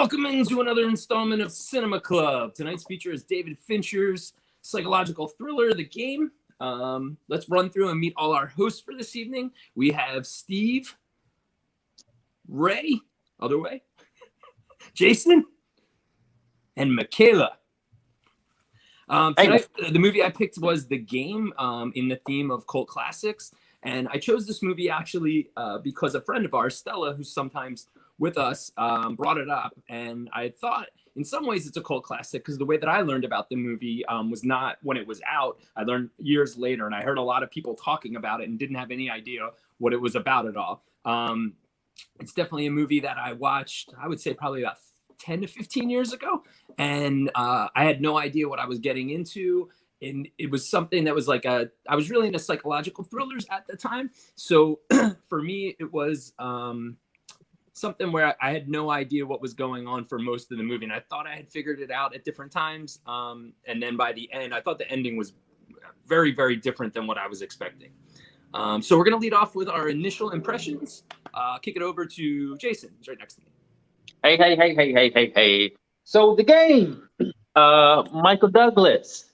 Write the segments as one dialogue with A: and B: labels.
A: Welcome into another installment of Cinema Club. Tonight's feature is David Fincher's psychological thriller, The Game. Let's run through and meet all our hosts for this evening. We have Steve, Ray, other way, Jason, and Michaela. Tonight, the movie I picked was The Game, in the theme of cult classics. And I chose this movie actually because a friend of ours, Stella, who's sometimes with us, brought it up. And I thought in some ways it's a cult classic because the way that I learned about the movie was not when it was out. I learned years later, and I heard a lot of people talking about it and didn't have any idea what it was about at all. It's definitely a movie that I watched, I would say probably about 10 to 15 years ago. And I had no idea what I was getting into. And it was something that was like I was really into psychological thrillers at the time. So for me, it was something where I had no idea what was going on for most of the movie. And I thought I had figured it out at different times. And then by the end, I thought the ending was very, very different than what I was expecting. So we're going to lead off with our initial impressions. Kick it over to Jason. He's right next to me.
B: Hey. So The Game, Michael Douglas.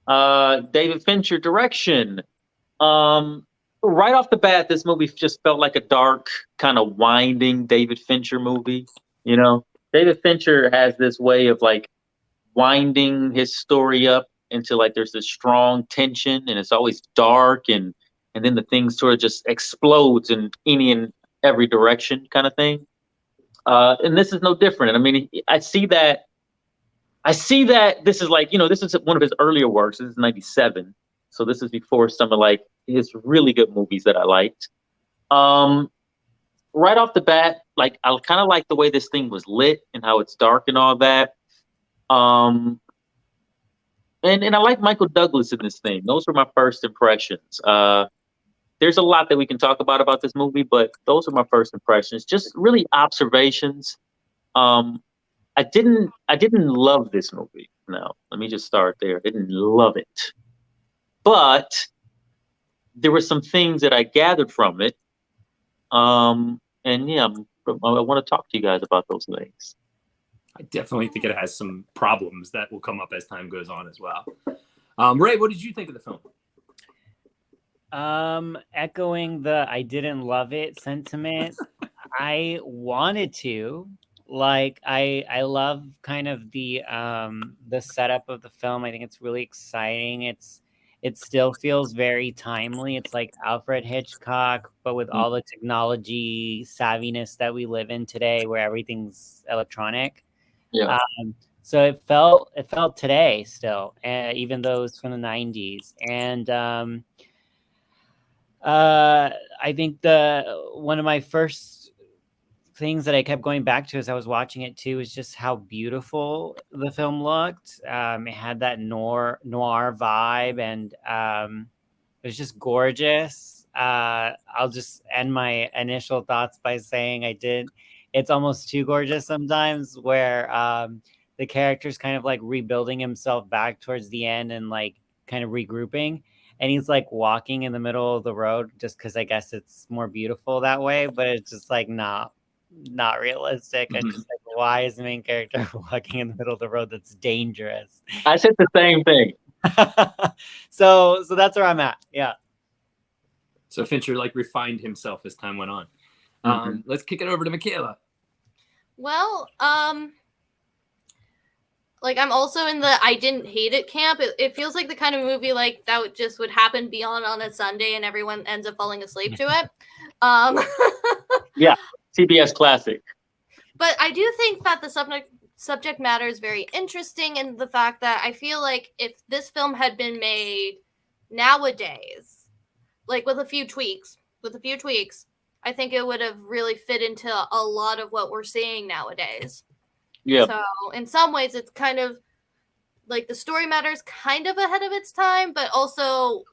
B: David Fincher direction. Right off the bat, this movie just felt like a dark, kind of winding David Fincher movie. You know, David Fincher has this way of like winding his story up into like there's this strong tension, and it's always dark, and then the thing sort of just explodes in any and every direction, kind of thing. And this is no different. I mean, I see that this is like, this is one of his earlier works. This is 97. So this is before some of like his really good movies that I liked. Right off the bat, like I kind of like the way this thing was lit and how it's dark and all that. And I like Michael Douglas in this thing. Those were my first impressions. There's a lot that we can talk about this movie, but those are my first impressions. Just really observations. I didn't love this movie. No, let me just start there. I didn't love it. But there were some things that I gathered from it. And yeah, I want to talk to you guys about those things.
A: I definitely think it has some problems that will come up as time goes on as well. Ray, what did you think of the film?
C: Echoing the I didn't love it sentiment. I wanted to. Like I love kind of the setup of the film. I think it's really exciting. It still feels very timely. It's like Alfred Hitchcock, but with all the technology savviness that we live in today, where everything's electronic.
B: Yeah.
C: So it felt today still, even though it's from the 90s. And I think one of my first things that I kept going back to as I was watching it too is just how beautiful the film looked. It had that noir vibe, and it was just gorgeous. I'll just end my initial thoughts by saying it's almost too gorgeous sometimes, where the character's kind of like rebuilding himself back towards the end and like kind of regrouping. And he's like walking in the middle of the road just because I guess it's more beautiful that way, but it's just like not realistic. And just like, why is the main character walking in the middle of the road? That's dangerous.
B: I said the same thing.
C: So that's where I'm at. Yeah.
A: So Fincher like refined himself as time went on. Let's kick it over to Michaela.
D: Well, like I'm also in the I didn't hate it camp. It feels like the kind of movie like that would happen beyond on a Sunday and everyone ends up falling asleep to it.
B: Yeah. CBS classic.
D: But I do think that the subject matter is very interesting, and the fact that I feel like if this film had been made nowadays, like with a few tweaks, I think it would have really fit into a lot of what we're seeing nowadays.
B: Yeah.
D: So in some ways, it's kind of like the story matter is kind of ahead of its time, but also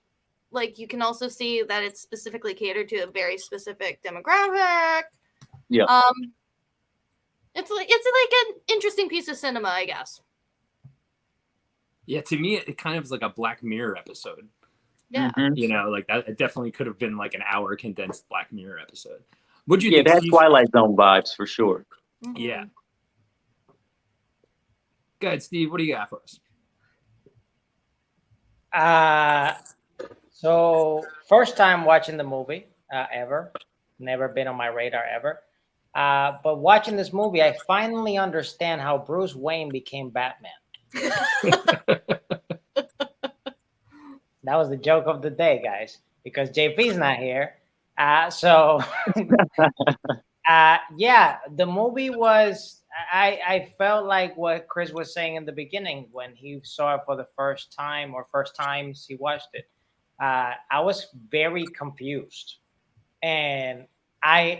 D: like you can also see that it's specifically catered to a very specific demographic.
B: Yeah.
D: It's like an interesting piece of cinema, I guess.
A: Yeah, to me, it kind of is like a Black Mirror episode.
D: Yeah.
A: Like that. It definitely could have been like an hour condensed Black Mirror episode. What'd you
B: Yeah,
A: think?
B: that's Twilight Zone vibes for sure.
D: Mm-hmm.
A: Yeah. Go ahead, Steve. What do you got for us?
E: So first time watching the movie ever. Never been on my radar ever. But watching this movie, I finally understand how Bruce Wayne became Batman. That was the joke of the day, guys, because JP's not here. Yeah, the movie was, I felt like what Chris was saying in the beginning when he saw it for the first time or first times he watched it. I was very confused. And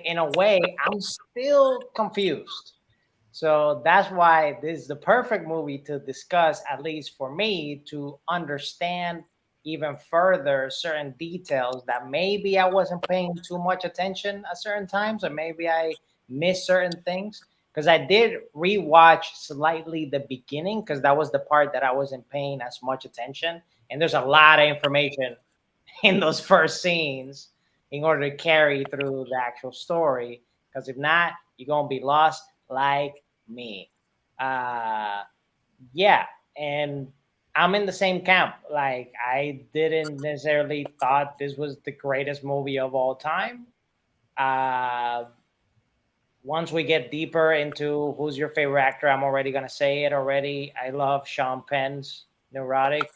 E: in a way, I'm still confused. So that's why this is the perfect movie to discuss, at least for me, to understand even further certain details that maybe I wasn't paying too much attention at certain times, or maybe I missed certain things. Because I did rewatch slightly the beginning, because that was the part that I wasn't paying as much attention. And there's a lot of information in those first scenes in order to carry through the actual story. Because if not, you're going to be lost like me. Yeah. And I'm in the same camp. Like, I didn't necessarily thought this was the greatest movie of all time. Once we get deeper into who's your favorite actor, I'm already going to say it already. I love Sean Penn's neurotic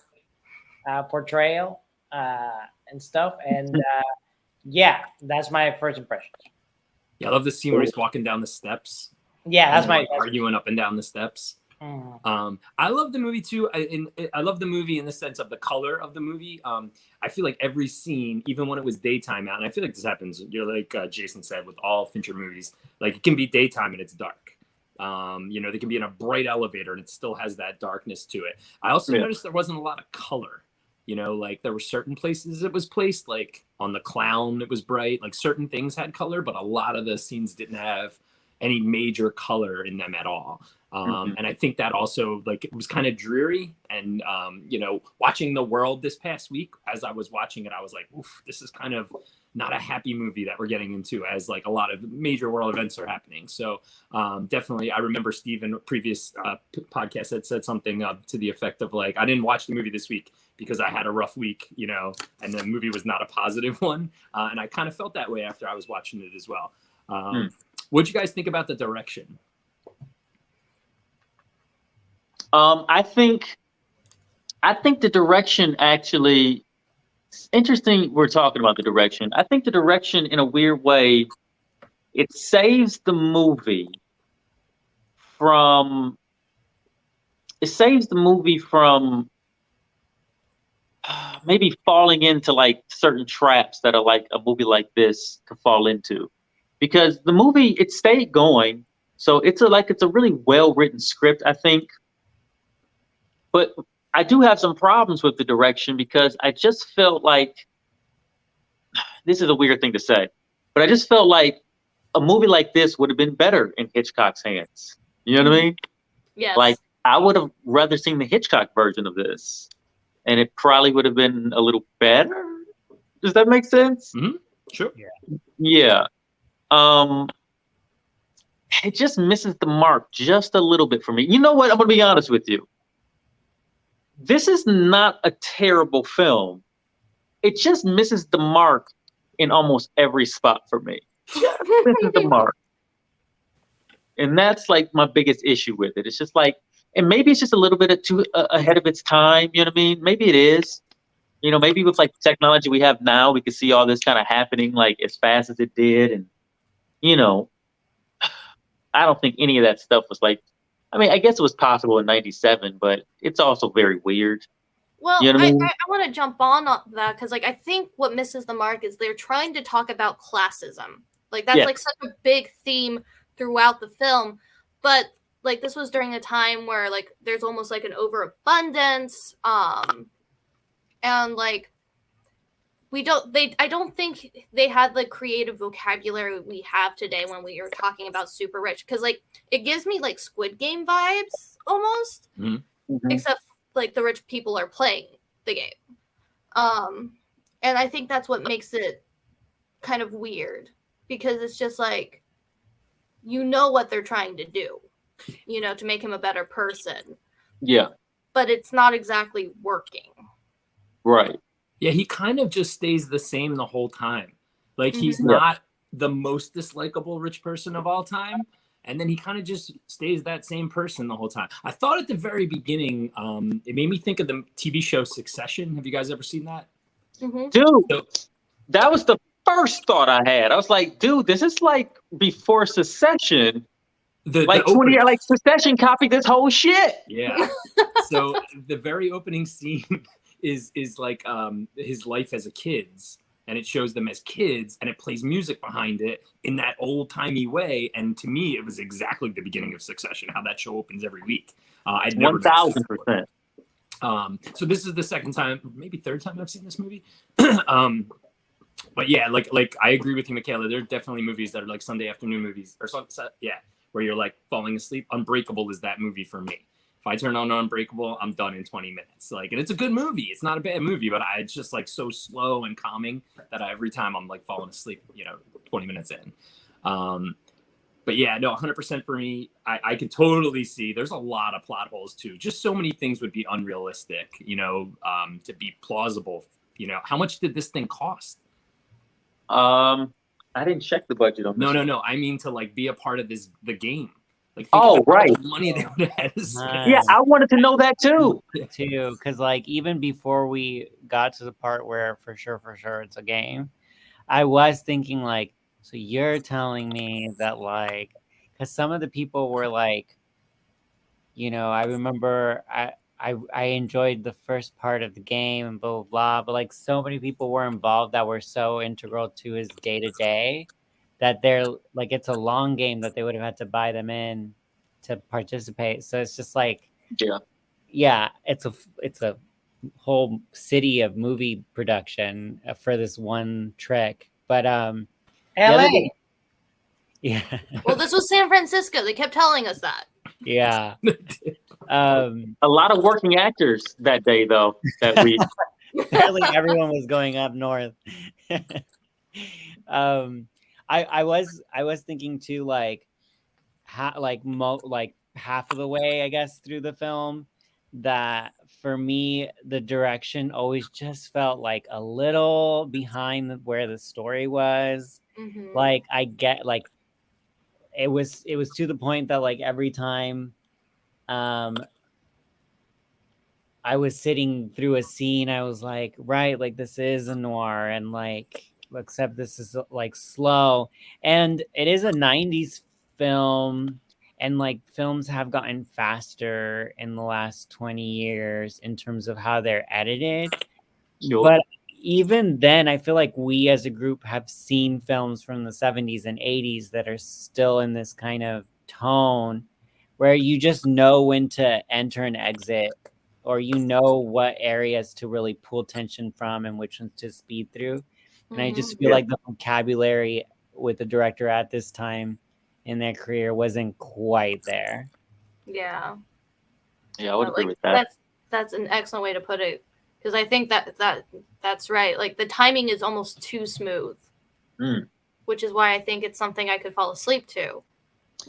E: portrayal and stuff. And yeah, that's my first impression.
A: Yeah, I love the scene where he's walking down the steps.
E: Yeah, that's my
A: arguing up and down the steps. I love the movie too. I love the movie in the sense of the color of the movie. I feel like every scene, even when it was daytime out, and I feel like this happens, like Jason said, with all Fincher movies, like it can be daytime and it's dark. They can be in a bright elevator and it still has that darkness to it. I also noticed there wasn't a lot of color. Like there were certain places it was placed, like on the clown, it was bright, like certain things had color, but a lot of the scenes didn't have any major color in them at all. And I think that also, like, it was kind of dreary. And, watching The World this past week, as I was watching it, I was like, oof, this is kind of not a happy movie that we're getting into, as like a lot of major world events are happening. So definitely, I remember Steve in a previous podcast had said something to the effect of like, I didn't watch the movie this week because I had a rough week, and the movie was not a positive one. And I kind of felt that way after I was watching it as well. What'd you guys think about the direction?
B: I think the direction actually, it's interesting we're talking about the direction. I think the direction, in a weird way, it saves the movie from maybe falling into like certain traps that are like a movie like this could fall into. Because the movie, it stayed going. So it's a really well-written script, I think. But I do have some problems with the direction because I just felt like, this is a weird thing to say, but I just felt like a movie like this would have been better in Hitchcock's hands. You know what I mean?
D: Yes.
B: Like, I would have rather seen the Hitchcock version of this, and it probably would have been a little better. Does that make sense?
A: Mm-hmm. Sure.
B: Yeah. It just misses the mark just a little bit for me. You know what? I'm going to be honest with you. This is not a terrible film. It just misses the mark in almost every spot for me. Just misses the mark. And that's like my biggest issue with it. It's just like, and maybe it's just a little bit too ahead of its time. You know what I mean? Maybe it is. Maybe with like technology we have now, we could see all this kind of happening like as fast as it did. And, I don't think any of that stuff was like, I mean, I guess it was possible in 97, but it's also very weird.
D: Well,
B: you know what I mean?
D: I want to jump on that because, like, I think what misses the mark is they're trying to talk about classism. Like, that's like such a big theme throughout the film. But like, this was during a time where like there's almost like an overabundance, and like I don't think they had the creative vocabulary we have today when we are talking about super rich, because like it gives me like Squid Game vibes almost, except like the rich people are playing the game, and I think that's what makes it kind of weird, because it's just like, what they're trying to do, to make him a better person,
B: Yeah.
D: but it's not exactly working.
B: Right.
A: Yeah, he kind of just stays the same the whole time. Like he's
D: Mhm.
A: not the most dislikable rich person of all time, and then he kind of just stays that same person the whole time. I thought at the very beginning, it made me think of the TV show Succession. Have you guys ever seen that?
D: Mhm.
B: Dude,
A: So
B: that was the first thought I had. I was like, dude, this is like before Secession.
A: the
B: Like
A: opening,
B: like Secession copied this whole shit.
A: yeah. So the very opening scene is like his life as a kid's, and it shows them as kids, and it plays music behind it in that old timey way. And to me, it was exactly the beginning of Succession, how that show opens every week. I'd never noticed that before.
B: 1000%.
A: So this is the second time, maybe third time I've seen this movie. But yeah, like I agree with you, Michaela. There are definitely movies that are like Sunday afternoon movies or something. Yeah, where you're like falling asleep. Unbreakable is that movie for me. If I turn on Unbreakable, I'm done in 20 minutes. Like, and it's a good movie. It's not a bad movie, but it's just like so slow and calming that every time I'm like falling asleep, 20 minutes in. But yeah, no, 100% for me. I could totally see there's a lot of plot holes too. Just so many things would be unrealistic, to be plausible. How much did this thing cost?
B: I didn't check the budget on this.
A: No. I mean to like be a part of the game. Like, think
B: Oh,
A: about how
B: right.
A: much money they would have had to spend.
B: Yeah, I wanted to know that too.
C: Too, because like even before we got to the part where for sure it's a game, I was thinking like, so you're telling me that like, because some of the people were like, I remember I enjoyed the first part of the game and blah blah blah, but like so many people were involved that were so integral to his day to day that they're like, it's a long game that they would have had to buy them in to participate. So it's just like, yeah, it's a whole city of movie production for this one trick. But
E: LA.
C: yeah.
D: Well, this was San Francisco. They kept telling us that.
C: Yeah.
B: A lot of working actors that day, though, that week.
C: Apparently everyone was going up north. I was thinking too, like half of the way, I guess, through the film, that for me the direction always just felt like a little behind where the story was.
D: Mhm.
C: Like I get like it was to the point that like every time I was sitting through a scene, I was like, right, like this is a noir, and like, except this is like slow, and it is a 90s film, and like films have gotten faster in the last 20 years in terms of how they're edited.
B: Sure.
C: But even then, I feel like we as a group have seen films from the 70s and 80s that are still in this kind of tone where you just know when to enter and exit, or what areas to really pull tension from and which ones to speed through. And I just feel like the vocabulary with the director at this time in their career wasn't quite there.
D: Yeah.
B: Yeah, I would agree with that.
D: That's an excellent way to put it, because I think that's right. Like the timing is almost too smooth, which is why I think it's something I could fall asleep to.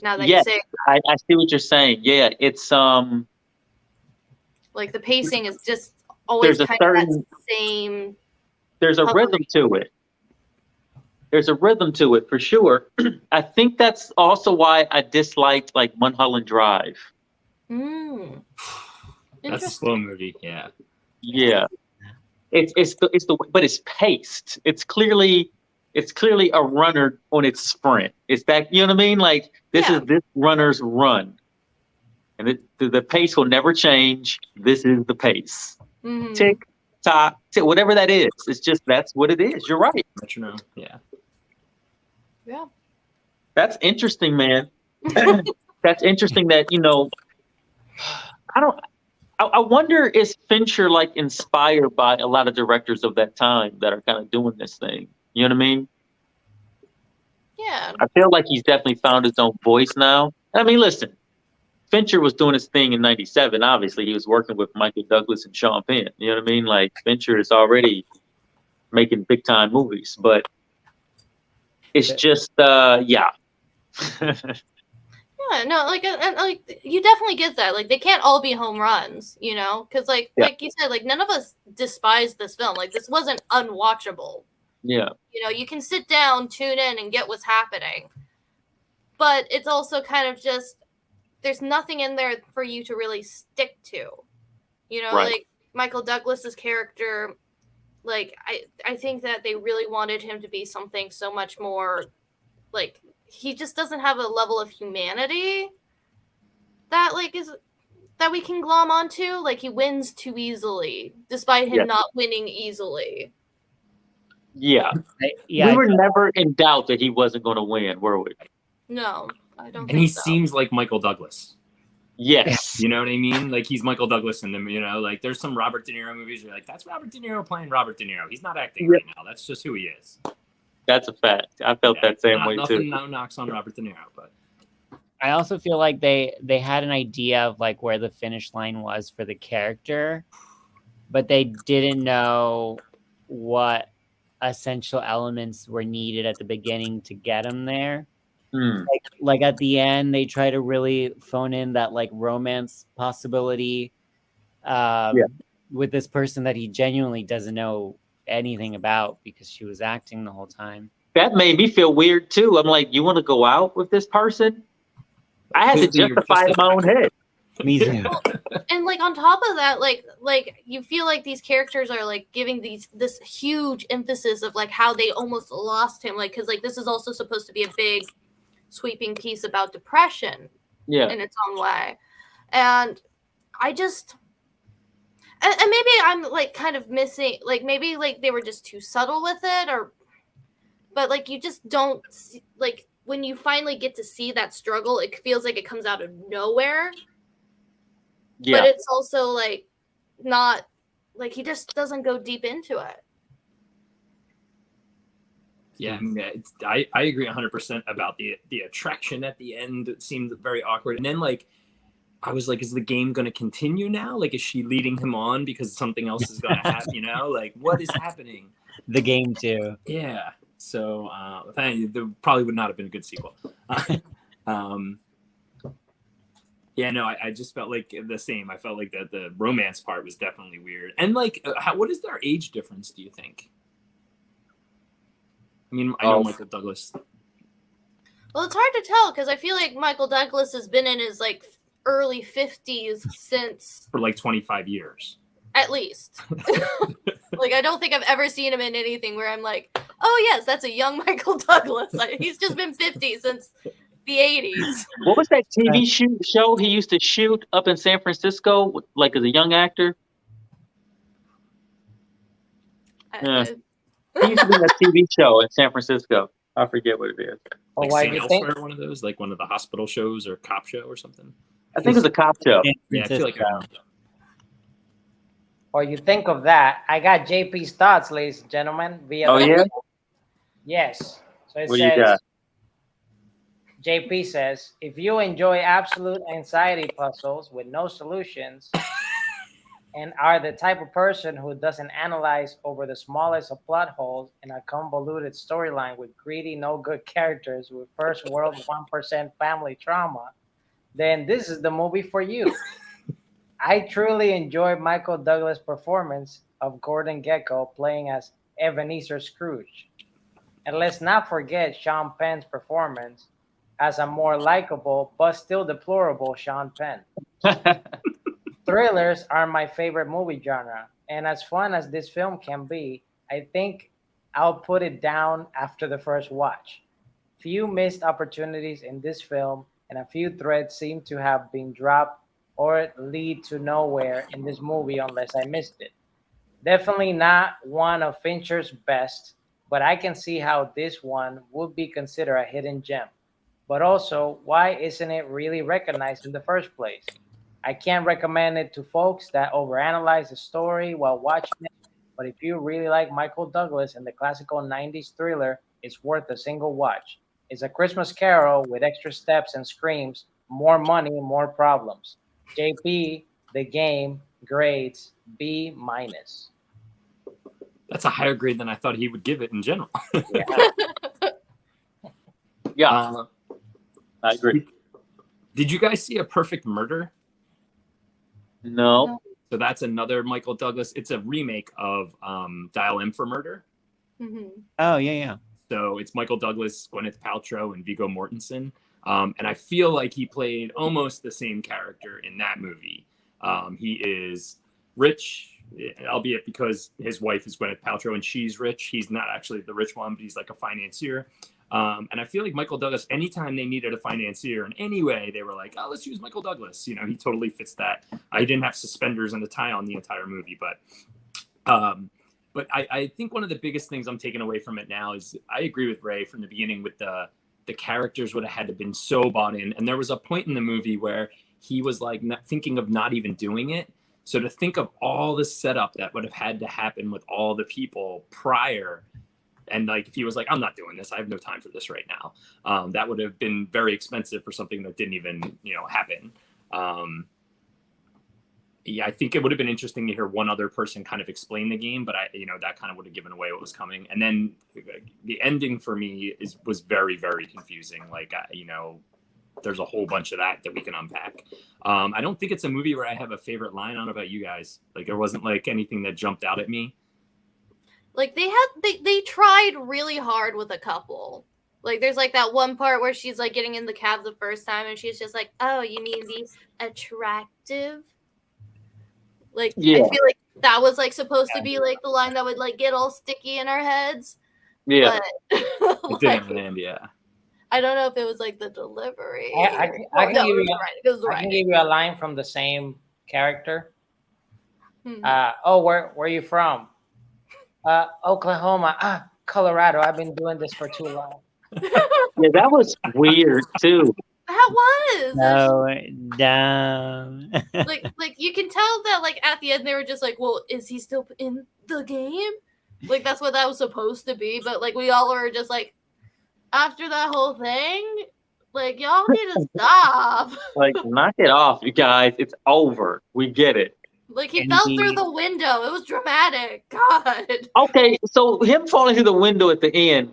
D: Now that you say,
B: I see what you're saying. Yeah, it's
D: like the pacing is just always kind of that same.
B: There's a rhythm to it. There's a rhythm to it for sure. I think that's also why I disliked like Mulholland Drive.
A: That's a slow movie. Yeah.
B: Yeah. But it's paced. It's clearly a runner on its sprint. It's that, you know what I mean? Like this is this runner's run. And the pace will never change. This is the pace. Tick, tock, tick, whatever that is. It's just, that's what it is. You're right.
A: Metronome. Yeah.
D: Yeah.
B: That's interesting, man. That's interesting that, I wonder, is Fincher like inspired by a lot of directors of that time that are kind of doing this thing? You know what I mean?
D: Yeah.
B: I feel like he's definitely found his own voice now. I mean, listen, Fincher was doing his thing in '97. Obviously, he was working with Michael Douglas and Sean Penn. You know what I mean? Like Fincher is already making big time movies, but it's just, yeah.
D: Yeah, Yeah, no, like, and, like you definitely get that. Like, they can't all be home runs, you know, because like you said, like none of us despise this film. Like, this wasn't unwatchable.
B: Yeah.
D: You know, you can sit down, tune in, and get what's happening. But it's also kind of just there's nothing in there for you to really stick to. You know,
B: Right.
D: like Michael Douglas's character. Like, I think that they really wanted him to be something so much more. Like, he just doesn't have a level of humanity that like is that we can glom onto. Like, he wins too easily, despite him not winning easily.
B: Yeah.
C: Yeah,
B: We were never in doubt that he wasn't going to win, were we?
D: No, I don't.
A: And he
D: think so.
A: seems like Michael Douglas.
B: Yes.
A: You know what I mean? Like, he's Michael Douglas in them, you know? Like, there's some Robert De Niro movies where you're like, that's Robert De Niro playing Robert De Niro. He's not acting right now. That's just who he is.
B: That's a fact. I felt that same way too.
A: No knocks on Robert De Niro, but
C: I also feel like they had an idea of like where the finish line was for the character, but they didn't know what essential elements were needed at the beginning to get him there. Like at the end, they try to really phone in that like romance possibility with this person that he genuinely doesn't know anything about because she was acting the whole time.
B: That made me feel weird too. I'm like, you want to go out with this person? I had to justify it in my own head.
C: Me too.
D: And like on top of that, like you feel like these characters are like giving this huge emphasis of like how they almost lost him, like because like this is also supposed to be a big sweeping piece about depression in its own way. And I just and maybe I'm like kind of missing, like maybe like they were just too subtle with it, or but like you just don't see, like when you finally get to see that struggle, it feels like it comes out of nowhere. But it's also like not like he just doesn't go deep into it.
A: yeah, I mean, I agree 100% about the attraction at the end. It seemed very awkward. And then like I was like, is the game going to continue now? Like, is she leading him on because something else is going to happen? You know, like what is happening?
C: The game too.
A: Yeah. So there probably would not have been a good sequel. Yeah, no, I just felt like the same. I felt like that the romance part was definitely weird. And like, what is their age difference, do you think? I mean, I know Michael Douglas.
D: Well, it's hard to tell because I feel like Michael Douglas has been in his like early 50s since
A: for like 25 years.
D: At least. Like, I don't think I've ever seen him in anything where I'm like, oh, yes, that's a young Michael Douglas. Like, he's just been 50 since the 80s.
B: What was that TV show he used to shoot up in San Francisco, like as a young actor? He used to be in a TV show in San Francisco. I forget what it is.
A: Like St. Elsewhere, one of those, like one of the hospital shows or cop show or something.
B: I think it was a cop show.
A: Yeah, I feel like
E: Or you think of that, I got JP's thoughts, ladies and gentlemen. Yes. So it says, JP says, if you enjoy absolute anxiety puzzles with no solutions and are the type of person who doesn't analyze over the smallest of plot holes in a convoluted storyline with greedy, no good characters with first world 1% family trauma, then this is the movie for you. I truly enjoyed Michael Douglas' performance of Gordon Gekko playing as Ebenezer Scrooge. And let's not forget Sean Penn's performance as a more likable but still deplorable Sean Penn. Thrillers are my favorite movie genre, and as fun as this film can be, I think I'll put it down after the first watch. Few missed opportunities in this film, and a few threads seem to have been dropped or lead to nowhere in this movie unless I missed it. Definitely not one of Fincher's best, but I can see how this one would be considered a hidden gem. But also, why isn't it really recognized in the first place? I can't recommend it to folks that overanalyze the story while watching it, but if you really like Michael Douglas and the classical 90s thriller, it's worth a single watch. It's a Christmas Carol with extra steps and screams, more money, more problems. JP, the game, grades B-.
A: That's a higher grade than I thought he would give it in general.
B: Yeah. I agree.
A: Did you guys see A Perfect Murder?
B: No.
A: So that's another Michael Douglas. It's a remake of Dial M for Murder.
D: Mhm.
C: Oh yeah.
A: So it's Michael Douglas, Gwyneth Paltrow, and Viggo Mortensen. And I feel like he played almost the same character in that movie. He is rich, albeit because his wife is Gwyneth Paltrow and she's rich. He's not actually the rich one, but he's like a financier. And I feel like Michael Douglas, anytime they needed a financier in any way, they were like, oh, let's use Michael Douglas. You know, he totally fits that. He didn't have suspenders and a tie on the entire movie, but I think one of the biggest things I'm taking away from it now is I agree with Ray from the beginning with the characters would have had to been so bought in. And there was a point in the movie where he was like thinking of not even doing it. So to think of all the setup that would have had to happen with all the people prior, and like if he was like, I'm not doing this, I have no time for this right now, that would have been very expensive for something that didn't even, happen. Yeah, I think it would have been interesting to hear one other person kind of explain the game, but that kind of would have given away what was coming. And then the ending for me was very, very confusing. Like, there's a whole bunch of that we can unpack. I don't think it's a movie where I have a favorite line. I don't know about you guys. Like, there wasn't like anything that jumped out at me.
D: Like they tried really hard with a couple. Like there's like that one part where she's like getting in the cab the first time and she's just like, oh, you mean the attractive? Like,
B: Yeah.
D: I feel like that was like supposed to be like the line that would like get all sticky in our heads.
B: Yeah.
D: But
A: It didn't land, yeah.
D: I don't know if it was like the delivery.
E: I can give you I can give you a line from the same character. Where are you from? Oklahoma. Colorado. I've been doing this for too long.
B: Yeah, that was weird too.
D: That was
C: No, dumb.
D: like you can tell that like at the end they were just like, well, is he still in the game? Like that's what that was supposed to be, but like we all were just like, after that whole thing, like y'all need to stop.
B: Like, knock it off, you guys. It's over. We get it.
D: Like he fell through the window. It was dramatic. God.
B: Okay, so him falling through the window at the end,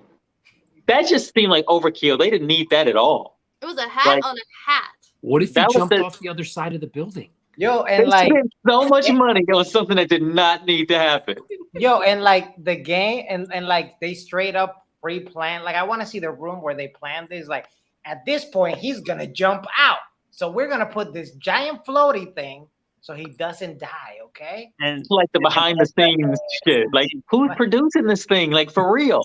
B: that just seemed like overkill. They didn't need that at all.
D: It was a hat on a hat.
A: What if he jumped off the other side of the building?
E: Yo, and
B: they
E: like
B: spent so much money on something that did not need to happen.
E: Yo, and like the game, and like they straight up pre-planned. Like I want to see the room where they planned this. Like at this point, he's gonna jump out, so we're gonna put this giant floaty thing so he doesn't die. Okay,
C: And
B: like the behind the scenes shit. Like who's producing this thing? Like for real.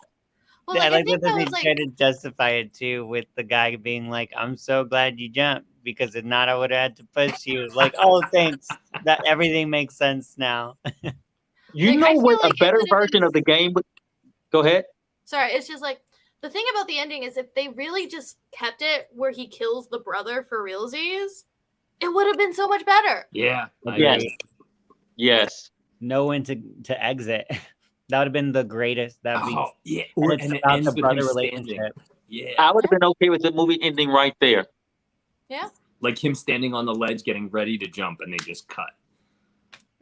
D: Well,
C: I like that
D: that
C: they
D: was, like,
C: tried to justify it too with the guy being like, I'm so glad you jumped because if not, I would have had to push you. Like, oh, thanks. That everything makes sense now.
B: You
D: Like,
B: know
D: I feel
B: what
D: like
B: a
D: it
B: better
D: could've been-
B: version of the game would go ahead.
D: Sorry, it's just like the thing about the ending is if they really just kept it where he kills the brother for realsies, it would have been so much better.
A: Yeah.
B: Yes. Yes.
C: Know when to exit. That would have been the greatest. That'd be
A: Yeah.
C: and
A: And
C: it's
A: it
C: about
A: ends
C: the
A: with
C: brother
A: him standing.
C: relationship.
A: Yeah.
B: I would have been okay with the movie ending right there.
D: Yeah,
A: Like him standing on the ledge getting ready to jump and they just cut.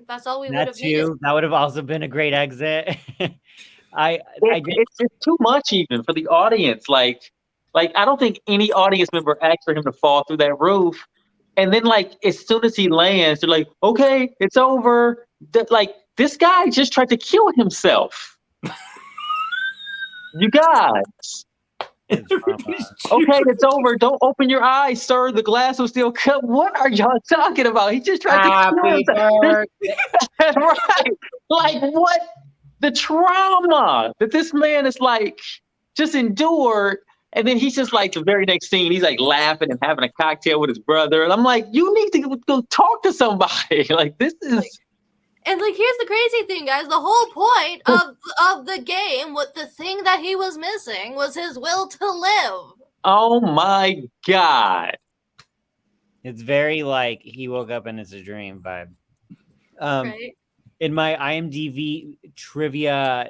D: that's all we would
C: That
D: have needed.
C: too. That would have also been a great exit.
B: It's too much even for the audience. Like I don't think any audience member asked for him to fall through that roof. And then like as soon as he lands, they're like, okay, it's over. Like this guy just tried to kill himself. You guys. Okay, it's over. Don't open your eyes, sir. The glass will still cut. What are y'all talking about? He just tried to kill himself. Right. Like what? The trauma that this man is like just endured. And then he's just like the very next scene, he's like laughing and having a cocktail with his brother. And I'm like, you need to go talk to somebody. Like this is.
D: And like, here's the crazy thing, guys. The whole point of the game, what the thing that he was missing was his will to live.
B: Oh my God.
C: It's very like he woke up and it's a dream vibe.
D: Right?
C: In my IMDb trivia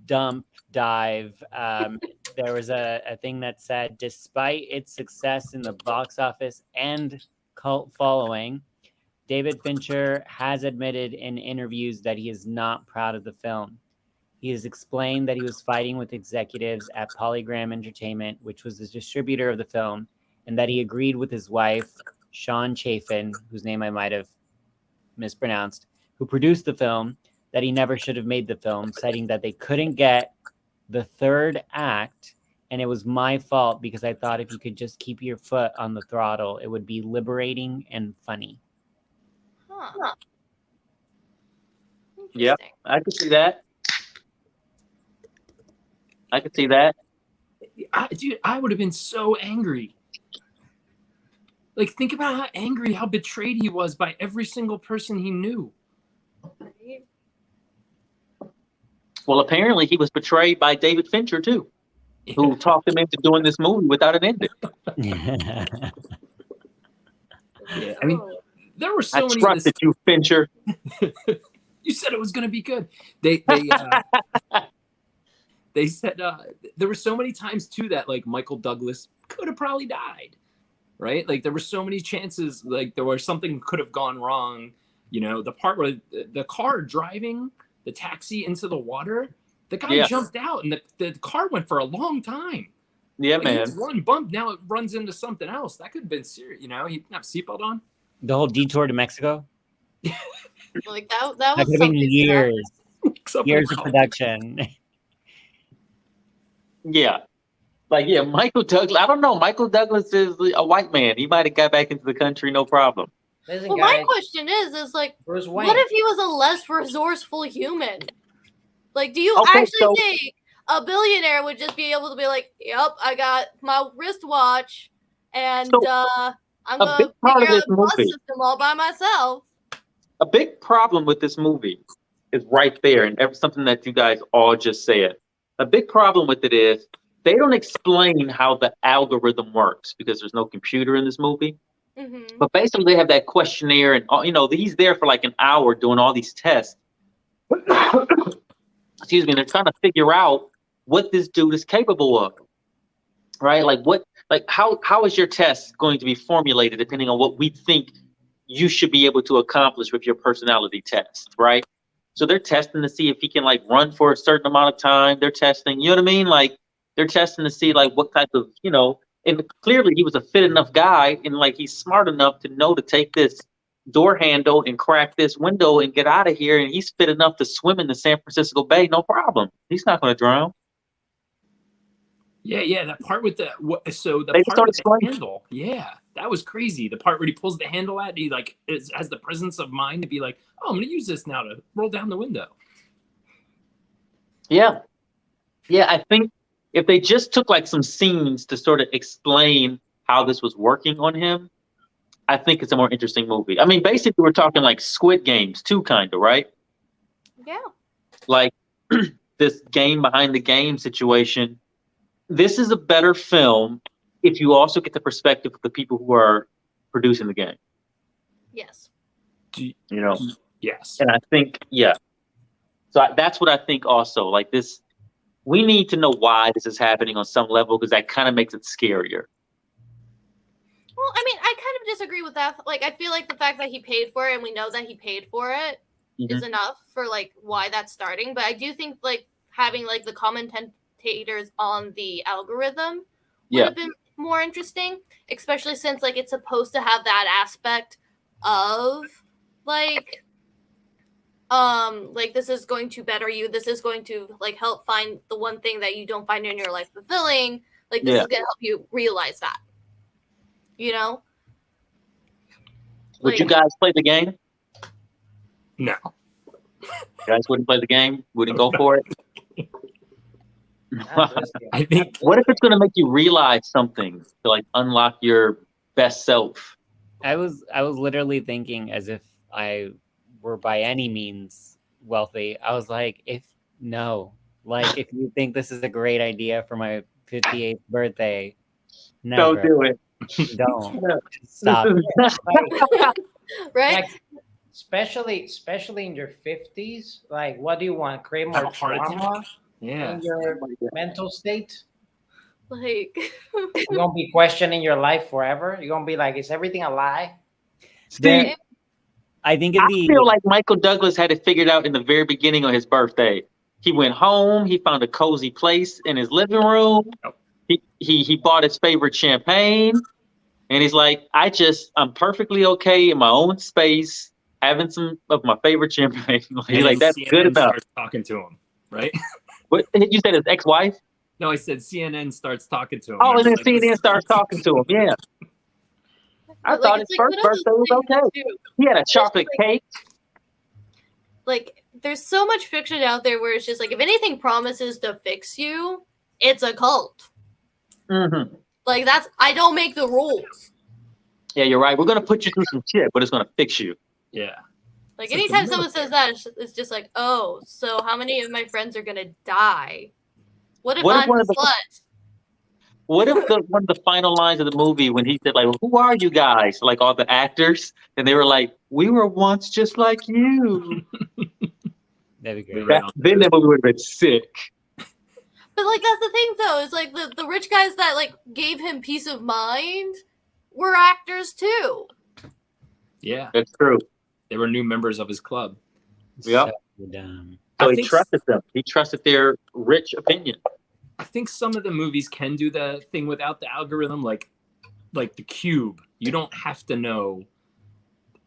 C: dump dive, there was a thing that said, despite its success in the box office and cult following, David Fincher has admitted in interviews that he is not proud of the film. He has explained that he was fighting with executives at PolyGram Entertainment, which was the distributor of the film, and that he agreed with his wife, Sean Chafin, whose name I might have mispronounced, who produced the film, that he never should have made the film, citing that they couldn't get the third act, and it was my fault because I thought if you could just keep your foot on the throttle, it would be liberating and funny.
D: Huh.
B: Yeah,
D: Interesting.
B: I could see that. I could see that.
A: Dude, I would have been so angry. Like, think about how angry, how betrayed he was by every single person he knew.
D: Right?
B: Well, apparently he was betrayed by David Fincher too, who talked him into doing this movie without an ending.
A: Yeah, I mean,
D: Oh.
A: there were
B: I
A: so many.
B: trusted you, Fincher.
A: You said it was going to be good. They said there were so many times too that like Michael Douglas could have probably died, right? Like there were so many chances, like there was something could have gone wrong. You know, the part where the car driving the taxi into the water, the guy jumped out and the car went for a long time.
B: Yeah,
A: like,
B: man.
A: It's one bump, now it runs into something else. That could have been serious. You know, he didn't have seatbelt on.
C: The whole detour to Mexico.
D: Like that
C: That
D: was
C: could have been
D: something.
C: years of production.
B: Yeah. Like, yeah, Michael Douglas. I don't know. Michael Douglas is a white man. He might have got back into the country, no problem.
E: Listen,
D: Well,
E: guys,
D: my question is like,
E: Bruce Wayne.
D: what if he was a less resourceful human? Like, do you
B: Okay,
D: actually
B: so-
D: think a billionaire would just be able to be like, "Yep, I got my wristwatch, and
B: So,
D: I'm
B: a
D: gonna
B: big part of
D: figure out
B: this
D: the bus
B: movie-
D: system all by myself"?
B: A big problem with this movie is right there, and something that you guys all just said. A big problem with it is they don't explain how the algorithm works because there's no computer in this movie.
D: Mm-hmm.
B: But basically, they have that questionnaire, and he's there for like an hour doing all these tests. Excuse me. And they're trying to figure out what this dude is capable of, right? How is your test going to be formulated depending on what we think you should be able to accomplish with your personality test, right? So they're testing to see if he can like run for a certain amount of time. They're testing, you know what I mean? Like they're testing to see like what type of, and clearly he was a fit enough guy and like he's smart enough to know to take this door handle and crack this window and get out of here. And he's fit enough to swim in the San Francisco Bay, no problem. He's not going to drown.
A: Yeah, that part with the part
B: started
A: with the
B: explaining.
A: handle. Yeah, that was crazy. The part where he pulls the handle out, he like has the presence of mind to be like, "Oh, I'm going to use this now to roll down the window."
B: Yeah, I think if they just took like some scenes to sort of explain how this was working on him, I think it's a more interesting movie. I mean, basically, we're talking like Squid Games too, kind of, right?
D: Yeah.
B: Like this game behind the game situation. This is a better film if you also get the perspective of the people who are producing the game.
D: Yes.
A: Yes.
B: And I think, So that's what I think also. Like this, we need to know why this is happening on some level because that kind of makes it scarier.
D: Well, I mean, I kind of disagree with that. Like, I feel like the fact that he paid for it and we know that he paid for it is enough for like why that's starting. But I do think like having like the commentators on the algorithm would have been more interesting, especially since like it's supposed to have that aspect of like this is going to better you, this is going to like help find the one thing that you don't find in your life fulfilling, like this is going to help you realize that,
B: Would you guys play the game?
A: No.
B: You guys wouldn't play the game? Wouldn't go for it?
A: I think.
B: What if it's going to make you realize something to like unlock your best self?
C: I was literally thinking as if I were by any means wealthy. I was like, if you think this is a great idea for my 58th birthday, never.
B: Don't do it.
C: Don't. Stop.
D: Right?
E: Like, especially in your 50s, like what do you want? Create more trauma
A: Yeah.
E: in your mental state?
D: Like
E: You're gonna be questioning your life forever. You're gonna be like, is everything a lie?
B: Steve,
C: I think
B: I feel like Michael Douglas had it figured out in the very beginning of his birthday. He went home. He found a cozy place in his living room. He bought his favorite champagne. And he's like, I'm perfectly okay in my own space, having some of my favorite champagne. He's like, that's
A: CNN
B: good enough.
A: starts talking to him, right?
B: What you said his ex-wife?
A: No, I said CNN starts talking to him.
B: Oh, and then
A: Remember, like,
B: CNN starts talking to him. Yeah. I
D: But,
B: thought
D: it's
B: his
D: like
B: first
D: one of those
B: birthday was
D: things
B: okay.
D: too.
B: He had a chocolate cake.
D: Like, there's so much fiction out there where it's just like, if anything promises to fix you, it's a cult.
B: Mm-hmm.
D: Like, I don't make the rules.
B: Yeah, you're right. We're gonna put you through some shit, but it's gonna fix you.
A: Yeah.
D: Like,
A: It's like the
D: anytime someone says that, it's just like, oh, so how many of my friends are gonna die? What if I'm the slut?
B: What if one of the final lines of the movie when he said, like, who are you guys? Like all the actors, and they were like, we were once just like you.
C: That'd be great.
B: Then the movie would have been sick.
D: But like, that's the thing though, is like the rich guys that like gave him peace of mind were actors too.
A: Yeah,
B: That's true.
A: they were new members of his club.
B: Yep.
C: So dumb.
B: So
A: I
B: he
A: think
B: trusted them. He trusted their rich opinion.
A: I think some of the movies can do the thing without the algorithm, like The Cube. You don't have to know.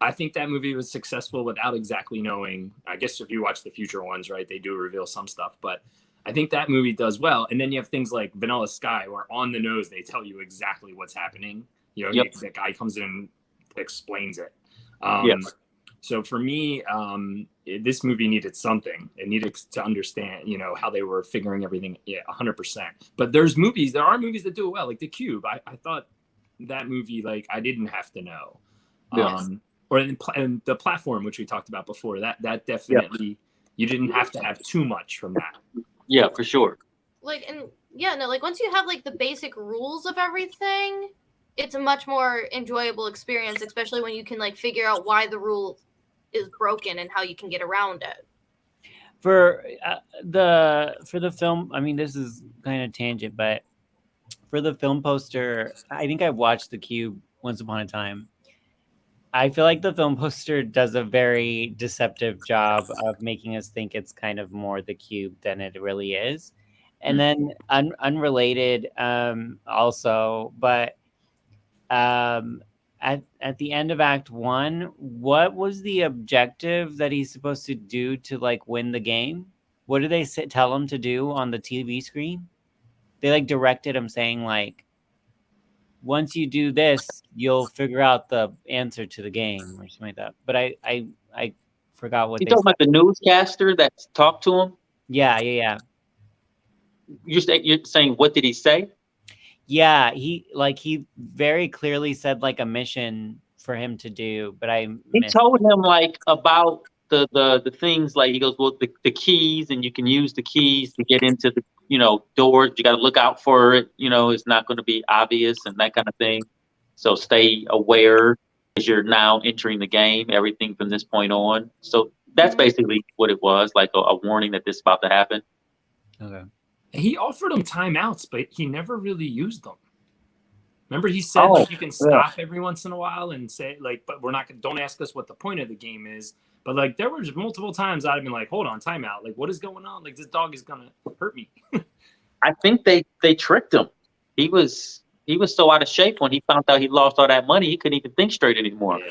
A: I think that movie was successful without exactly knowing. I guess if you watch the future ones, right, they do reveal some stuff, but I think that movie does well. And then you have things like Vanilla Sky, where on the nose they tell you exactly what's happening. You know,
B: Yep.
A: the guy comes in and explains it.
B: Yes.
A: So for me, this movie needed something. It needed to understand, you know, how they were figuring everything. Yeah, 100%. But there are movies that do it well, like The Cube. I thought that movie, like, I didn't have to know.
B: Yes.
A: Or in the platform, which we talked about before, that definitely, you didn't have to have too much from that.
B: Yeah, for sure.
D: Like, and yeah, no, like once you have like the basic rules of everything, it's a much more enjoyable experience, especially when you can like figure out why the rule is broken and how you can get around it.
C: For the film, I mean, this is kind of tangent, but for the film poster, I think I watched The Cube once upon a time. I feel like the film poster does a very deceptive job of making us think it's kind of more The Cube than it really is. And then unrelated, also, but at the end of Act 1, what was the objective that he's supposed to do to like win the game? What did they tell him to do on the TV screen? They like directed him saying like, once you do this, you'll figure out the answer to the game or something like that. But I forgot what
B: You
C: they
B: talking
C: said.
B: about the newscaster that talked to him?
C: Yeah.
B: You're saying, what did he say?
C: Yeah, he very clearly said like a mission for him to do, but
B: He told him like about the things, like he goes, well, the keys, and you can use the keys to get into the, you know, doors. You got to look out for it. You know, it's not going to be obvious and that kind of thing. So stay aware as you're now entering the game, everything from this point on. So that's basically what it was, like a warning that this is about to happen.
C: Okay.
A: He offered him timeouts, but he never really used them. Remember, he said like you can stop every once in a while and say like, but we're not. Don't ask us what the point of the game is. But like, there were just multiple times I'd been like, hold on, timeout. Like, what is going on? Like, this dog is gonna hurt me.
B: I think they tricked him. He was so out of shape when he found out he lost all that money, he couldn't even think straight anymore.
A: Yeah.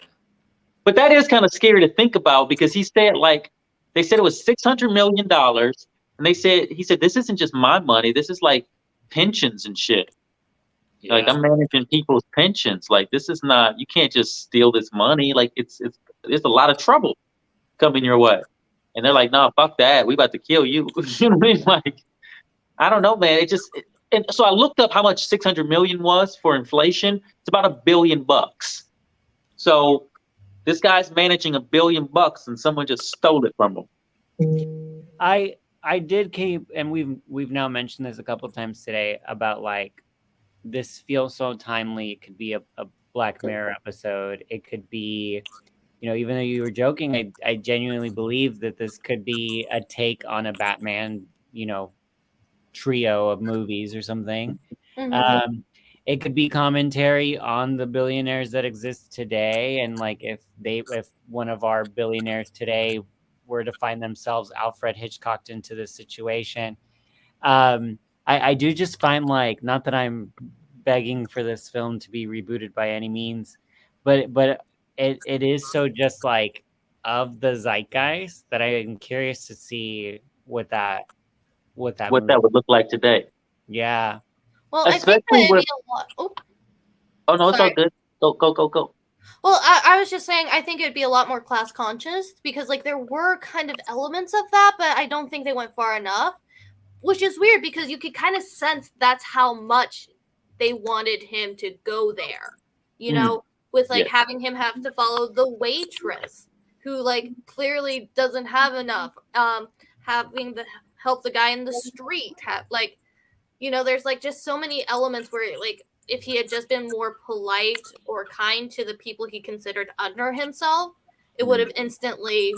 B: But that is kind of scary to think about, because he said, like, they said it was $600 million, and he said this isn't just my money. This is like pensions and shit.
A: Yeah.
B: Like, I'm managing people's pensions. Like, this is not, you can't just steal this money. Like, there's a lot of trouble coming your way. And they're like, no, fuck that. We about to kill you. You know what I mean? Like, I don't know, man. And so I looked up how much 600 million was for inflation. It's about $1 billion. So this guy's managing $1 billion, and someone just stole it from him.
C: I did keep, and we've now mentioned this a couple of times today about like, this feels so timely. It could be a Black Mirror episode. It could be, you know, even though you were joking, I genuinely believe that this could be a take on a Batman, you know, trio of movies or something. It could be commentary on the billionaires that exist today, and like if one of our billionaires today were to find themselves Alfred Hitchcocked into this situation. I do just find, like, not that I'm begging for this film to be rebooted by any means, but it is so just like of the zeitgeist that I am curious to see what that
B: What
C: movie.
B: that would look like today.
C: Yeah.
D: Well, I think
B: Especially
D: that it'd
B: with.
D: be a lot. Oh,
B: Oh no, it's all
D: sorry.
B: good. Go.
D: Well, I was just saying, I think it'd be a lot more class conscious because, like, there were kind of elements of that, but I don't think they went far enough, which is weird because you could kind of sense that's how much they wanted him to go there, you know, with like having him have to follow the waitress who, like, clearly doesn't have enough, having to help the guy in the street, like, you know, there's like just so many elements where, like, if he had just been more polite or kind to the people he considered under himself, it would have instantly,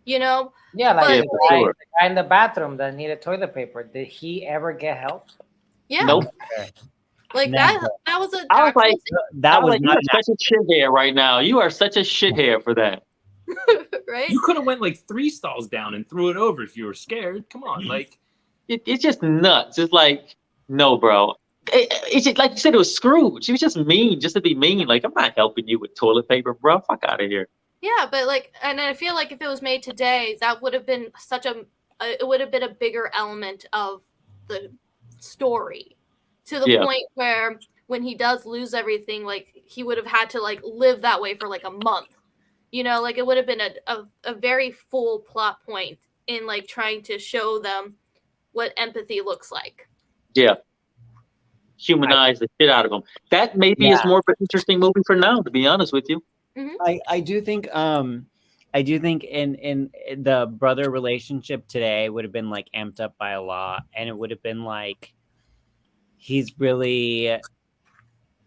D: you know.
E: Yeah, like
D: But,
E: the
B: for
E: guy,
B: sure.
E: the guy in the bathroom that needed toilet paper. Did he ever get help?
D: Yeah,
B: Nope.
D: like
C: Never.
D: that was an
B: I was
D: actual
B: like,
C: That was
B: like, you
C: not
B: are such a shithead right now. You are such a shithead for that.
D: thing, right?
A: You could have went like 3 stalls down and threw it over if you were scared. Come on, like
B: It's just nuts. It's like, no, bro. It's just, like you said, it was Scrooge. He was just mean, just to be mean. Like, I'm not helping you with toilet paper, bro. Fuck out of here.
D: Yeah, but like, and I feel like if it was made today, that would have been it would have been a bigger element of the story, to the point where when he does lose everything, like, he would have had to like live that way for like a month, you know, like it would have been a very full plot point in like trying to show them what empathy looks like.
B: Yeah. Humanize the shit out of him. That maybe is more of an interesting movie for now, to be honest with you.
C: I do think in the brother relationship today would have been like amped up by a lot, and it would have been like he's really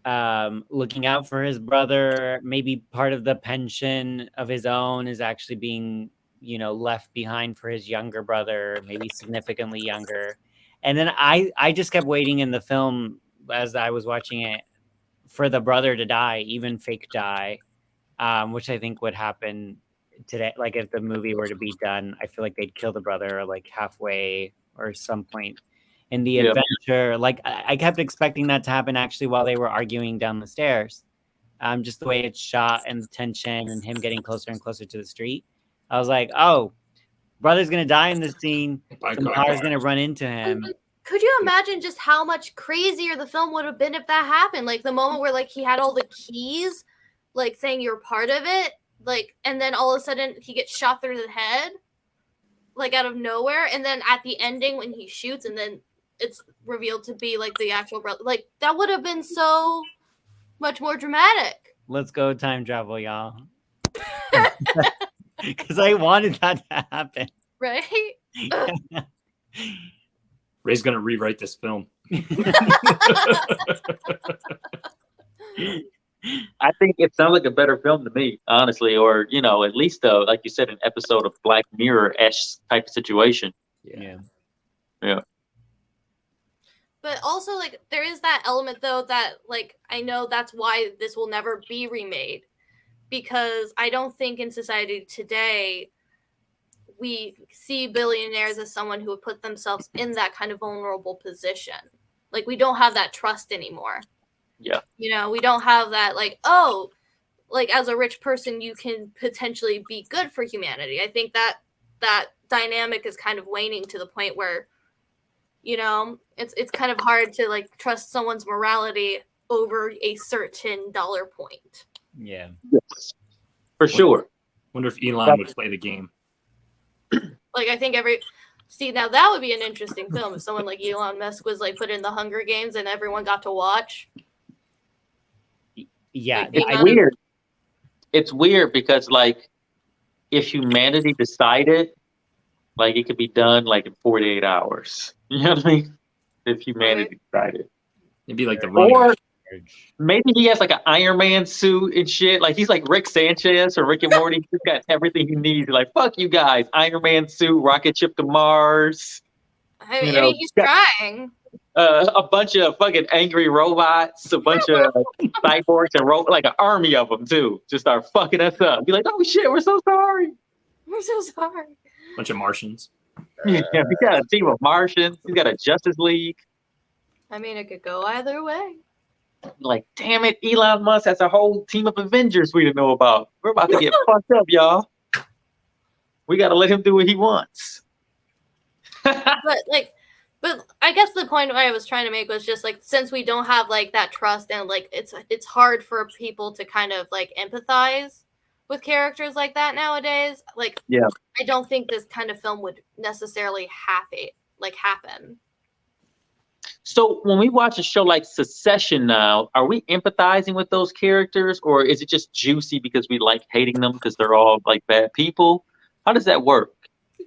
C: looking out for his brother. Maybe part of the pension of his own is actually being, you know, left behind for his younger brother, maybe significantly younger. And then I just kept waiting in the film as I was watching it for the brother to die, even fake die, which I think would happen today. Like if the movie were to be done, I feel like they'd kill the brother like halfway or some point in the adventure. Like I kept expecting that to happen actually while they were arguing down the stairs. Just the way it's shot and the tension and him getting closer and closer to the street. I was like, oh, brother's gonna die in this scene. Some car's gonna run into him.
D: Could you imagine just how much crazier the film would have been if that happened? Like the moment where like he had all the keys, like saying you're part of it, like, and then all of a sudden he gets shot through the head, like out of nowhere, and then at the ending when he shoots and then it's revealed to be like the actual brother. Like that would have been so much more dramatic.
C: Let's go time travel, y'all. Because I wanted that to happen.
D: Right?
A: Ray's gonna rewrite this film.
B: I think it sounds like a better film to me, honestly, or, you know, at least like you said, an episode of Black Mirror-esque type of situation.
C: Yeah.
D: But also, like, there is that element, though, that, like, I know that's why this will never be remade. Because I don't think in society today we see billionaires as someone who would put themselves in that kind of vulnerable position. Like, we don't have that trust anymore.
B: Yeah.
D: You know, we don't have that, like, oh, like, as a rich person, you can potentially be good for humanity. I think that dynamic is kind of waning to the point where, you know, it's kind of hard to, like, trust someone's morality over a certain dollar point.
C: Yeah.
B: Yes. For sure.
A: Wonder if Elon would play the game.
D: Like, I think see, now that would be an interesting film if someone like Elon Musk was, like, put in the Hunger Games and everyone got to watch.
C: Yeah.
D: Like,
B: It's weird. It's weird because, like, if humanity decided, like, it could be done, like, in 48 hours. You know what I mean? If humanity decided.
A: It'd be like the running.
B: Or maybe he has, like, an Iron Man suit and shit. Like, he's like Rick Sanchez or Rick and Morty. He's got everything he needs. Like, fuck you guys. Iron Man suit, rocket ship to Mars.
D: I mean, he's trying.
B: A bunch of fucking angry robots, a bunch of cyborgs and like an army of them too. Just start fucking us up. Be like, oh shit, we're so sorry.
D: We're so sorry.
A: Bunch of Martians.
B: Yeah, we got a team of Martians. We got a Justice League.
D: I mean, it could go either way.
B: Like, damn it, Elon Musk has a whole team of Avengers we didn't know about. We're about to get fucked up, y'all. We got to let him do what he wants.
D: But I guess the point I was trying to make was just like, since we don't have like that trust, and like it's hard for people to kind of like empathize with characters like that nowadays. Like,
B: Yeah.
D: I don't think this kind of film would necessarily happen.
B: So when we watch a show like Succession now, are we empathizing with those characters, or is it just juicy because we like hating them because they're all like bad people? How does that work?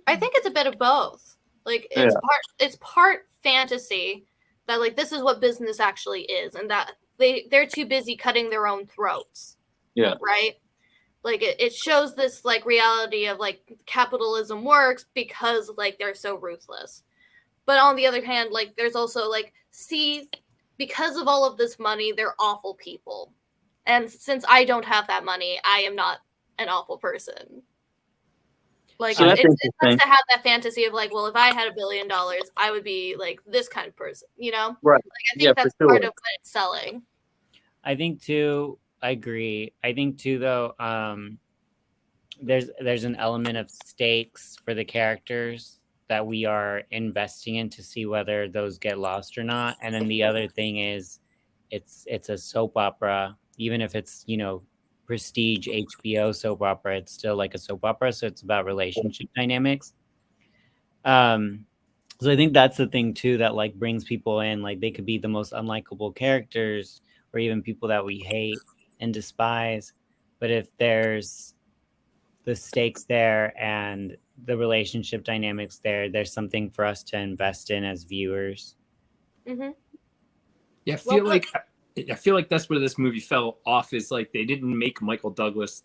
D: I think it's a bit of both. Like, it's part fantasy that like this is what business actually is, and that they're too busy cutting their own throats.
B: Yeah.
D: Right? Like it shows this like reality of like capitalism works because like they're so ruthless. But on the other hand, like there's also like, see, because of all of this money, they're awful people. And since I don't have that money, I am not an awful person. Like,
B: So
D: it's nice to have that fantasy of like, well, if I had $1 billion, I would be like this kind of person, you know?
B: Right.
D: Like, I think that's part of what it's selling.
C: I think too, I agree. I think too, though, there's an element of stakes for the characters that we are investing in to see whether those get lost or not. And then the other thing is, it's a soap opera, even if it's, you know, prestige HBO soap opera, it's still like a soap opera, so it's about relationship dynamics. So I think that's the thing too that like brings people in. Like, they could be the most unlikable characters, or even people that we hate and despise, but if there's the stakes there and the relationship dynamics there's something for us to invest in as viewers.
D: Mm-hmm.
A: Yeah, I feel like that's where this movie fell off, is like they didn't make Michael Douglas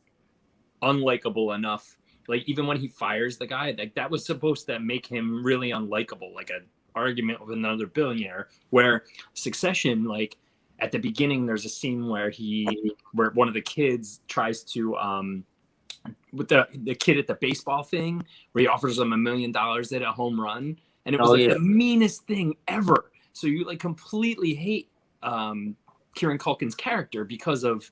A: unlikable enough. Like, even when he fires the guy, like that was supposed to make him really unlikable, like an argument with another billionaire. Where Succession, like at the beginning, there's a scene where one of the kids tries to with the kid at the baseball thing, where he offers him $1 million at a home run, and it was the meanest thing ever. So you like completely hate Kieran Culkin's character because of,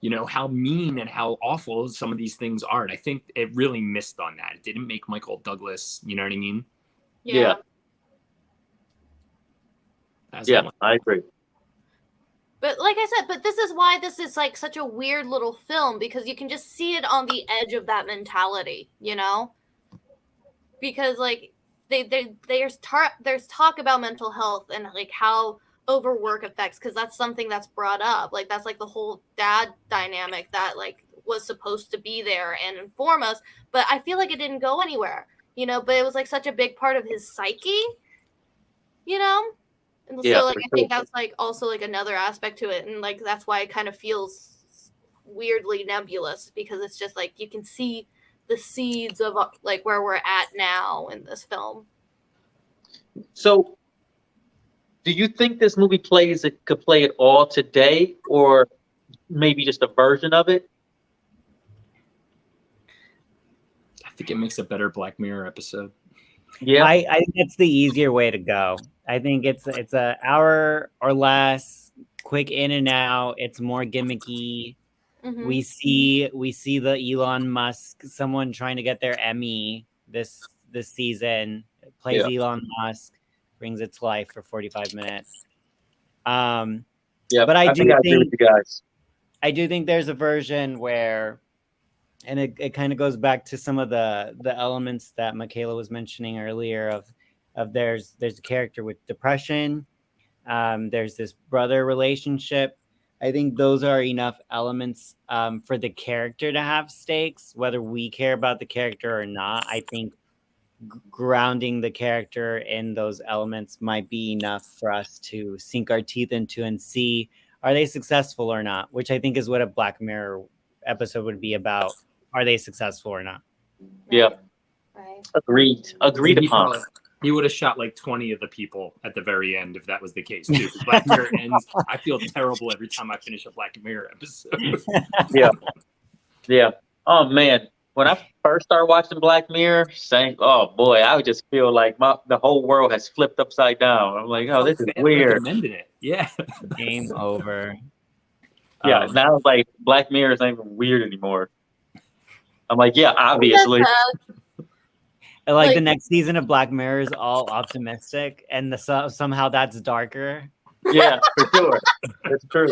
A: you know, how mean and how awful some of these things are. And I think it really missed on that. It didn't make Michael Douglas, you know what I mean?
B: Yeah. I agree.
D: But like I said, but this is why this is like such a weird little film, because you can just see it on the edge of that mentality, you know? Because like there's talk about mental health and like how overwork affects, because that's something that's brought up. Like, that's like the whole dad dynamic that like was supposed to be there and inform us, but I feel like it didn't go anywhere, you know? But it was like such a big part of his psyche, you know? And so like I think that's like also like another aspect to it, and like that's why it kind of feels weirdly nebulous, because it's just like you can see the seeds of like where we're at now in this film.
B: So do you think this movie could play it all today, or maybe just a version of it?
A: I think it makes a better Black Mirror episode.
C: Yeah, I think it's the easier way to go. I think it's an hour or less, quick in and out. It's more gimmicky. Mm-hmm. We see the Elon Musk, someone trying to get their Emmy this season, plays Elon Musk, brings it to life for 45 minutes. But I agree with you guys. I do think there's a version where, and it kind of goes back to some of the elements that Michaela was mentioning earlier of there's a character with depression. There's this brother relationship. I think those are enough elements for the character to have stakes, whether we care about the character or not. I think grounding the character in those elements might be enough for us to sink our teeth into and see, are they successful or not? Which I think is what a Black Mirror episode would be about. Are they successful or not?
B: Yeah. Right. Agreed upon.
A: He would have shot like 20 of the people at the very end if that was the case too. Black Mirror ends. I feel terrible every time I finish a Black Mirror episode.
B: Yeah. Oh man. When I first started watching Black Mirror, saying, "Oh boy," I would just feel like the whole world has flipped upside down. I'm like, "Oh, this is
A: Fan
B: weird."
A: recommended it. Yeah.
C: Game over.
B: Yeah, now like Black Mirror is not even weird anymore. I'm like, yeah, obviously.
C: And like
D: Like-
C: the next season of Black Mirror is all optimistic, and somehow that's darker.
B: Yeah, for sure. That's true.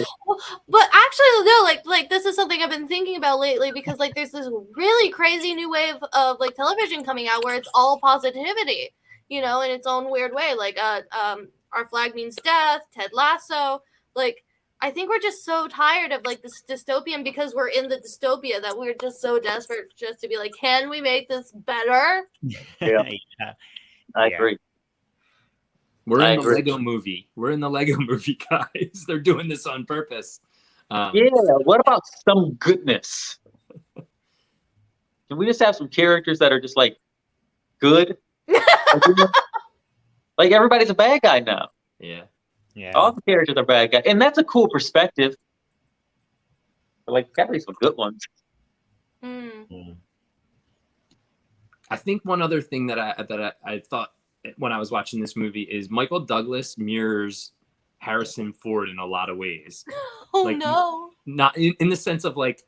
D: But actually, no, like this is something I've been thinking about lately because like there's this really crazy new wave of like television coming out where it's all positivity, you know, in its own weird way. Like Our Flag Means Death, Ted Lasso. Like I think we're just so tired of like this dystopian because we're in the dystopia that we're just so desperate just to be like, can we make this better?
B: Yeah. I agree.
A: We're
B: I
A: in the
B: agree.
A: Lego movie. We're in the Lego movie, guys. They're doing this on purpose.
B: Yeah, what about some goodness? Can we just have some characters that are just like good? Like everybody's a bad guy now.
A: Yeah.
C: Yeah.
B: All the characters are bad guys, and that's a cool perspective. But like, gotta be some good ones.
D: Mm.
A: I think one other thing that I thought when I was watching this movie is Michael Douglas mirrors Harrison Ford in a lot of ways.
D: Oh
A: Like,
D: no.
A: Not in the sense of like,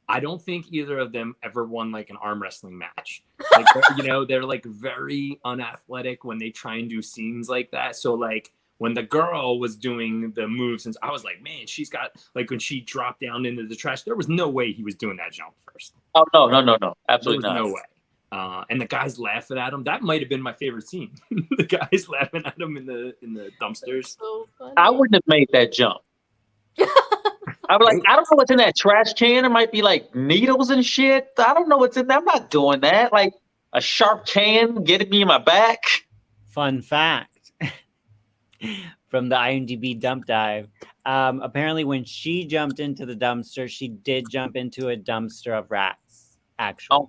A: I don't think either of them ever won like an arm wrestling match. Like, you know, they're like very unathletic when they try and do scenes like that. So like when the girl was doing the moves, and I was like, man, she's got like when she dropped down into the trash, there was no way he was doing that jump first.
B: Oh no, absolutely
A: There was
B: not.
A: no way. And the guys laughing at him. That might have been my favorite scene. The guys laughing at him in the dumpsters.
D: So funny.
B: I wouldn't have made that jump. I was like, I don't know what's in that trash can. It might be like needles and shit. I don't know what's in there. I'm not doing that. Like a sharp can getting me in my back.
C: Fun fact from the IMDb dump dive. Apparently, when she jumped into the dumpster, she did jump into a dumpster of rats. Actually,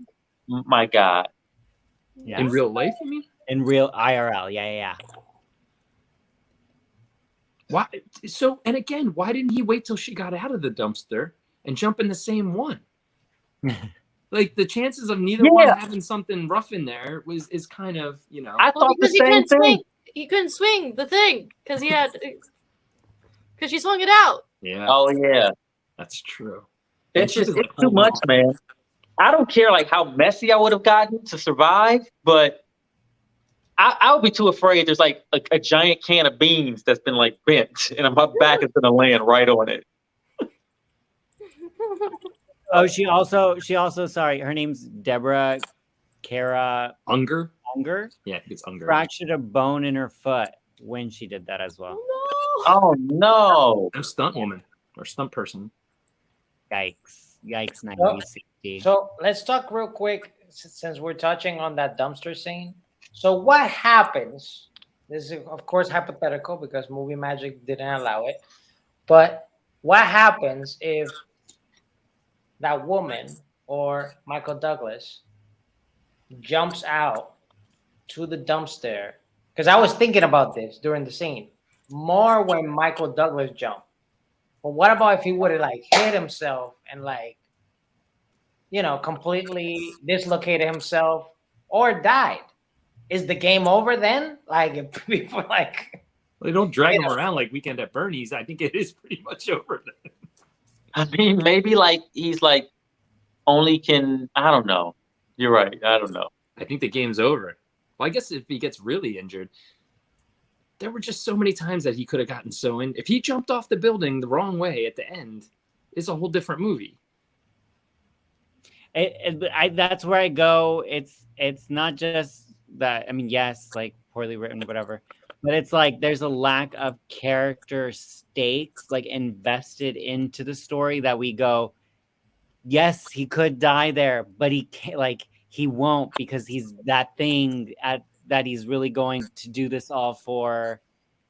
B: Oh my God.
C: yeah.
A: In real life, you mean?
C: In real IRL, yeah.
A: Why? So, and again, why didn't he wait till she got out of the dumpster and jump in the same one? Like the chances of neither one having something rough in there is kind of, you know.
B: I thought the
D: because he
B: same
D: couldn't
B: thing.
D: swing. He couldn't swing the thing because she swung it out.
A: Yeah,
B: Oh yeah.
A: that's true.
B: It's
A: And
B: just
A: she was,
B: it's
A: like,
B: too much, man. I don't care like how messy I would have gotten to survive, but I would be too afraid. There's like a giant can of beans that's been like bent, and my back is gonna land right on it.
C: Oh, she also sorry, her name's Deborah Kara
A: Unger.
C: Unger.
A: Yeah, I think it's Unger.
C: Fractured a bone in her foot when she did that as well.
D: No.
B: Oh no!
A: No stunt woman or stunt person.
C: Yikes! 1960.
E: So let's talk real quick since we're touching on that dumpster scene. So what happens? This is of course hypothetical because movie magic didn't allow it. But what happens if that woman or Michael Douglas jumps out to the dumpster? Because I was thinking about this during the scene. More when Michael Douglas jumped. But what about if he would have like hit himself and like, you know, completely dislocated himself or died? Is the game over then? Like if people like
A: They don't drag him around like Weekend at Bernie's. I think it is pretty much over then.
B: I mean, maybe like he's like only can. I don't know. You're right. I don't know.
A: I think the game's over. Well, I guess if he gets really injured, there were just so many times that he could have gotten so in. If he jumped off the building the wrong way at the end, it's a whole different movie.
C: That's where I go. It's not just that. I mean, yes, like poorly written, whatever. But it's like there's a lack of character stakes like invested into the story that we go, yes, he could die there, but he can't, like he won't because he's that thing that he's really going to do this all for.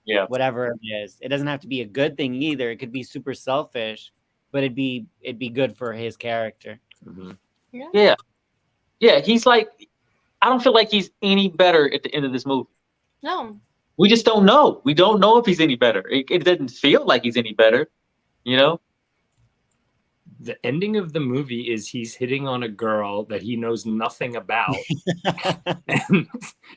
B: Yeah.
C: Whatever it is. It doesn't have to be a good thing either. It could be super selfish, but it'd be good for his character.
A: Mm-hmm.
B: Yeah. He's like, I don't feel like he's any better at the end of this movie.
D: No.
B: We just don't know. We don't know if he's any better. It doesn't feel like he's any better, you know?
A: The ending of the movie is he's hitting on a girl that he knows nothing about. And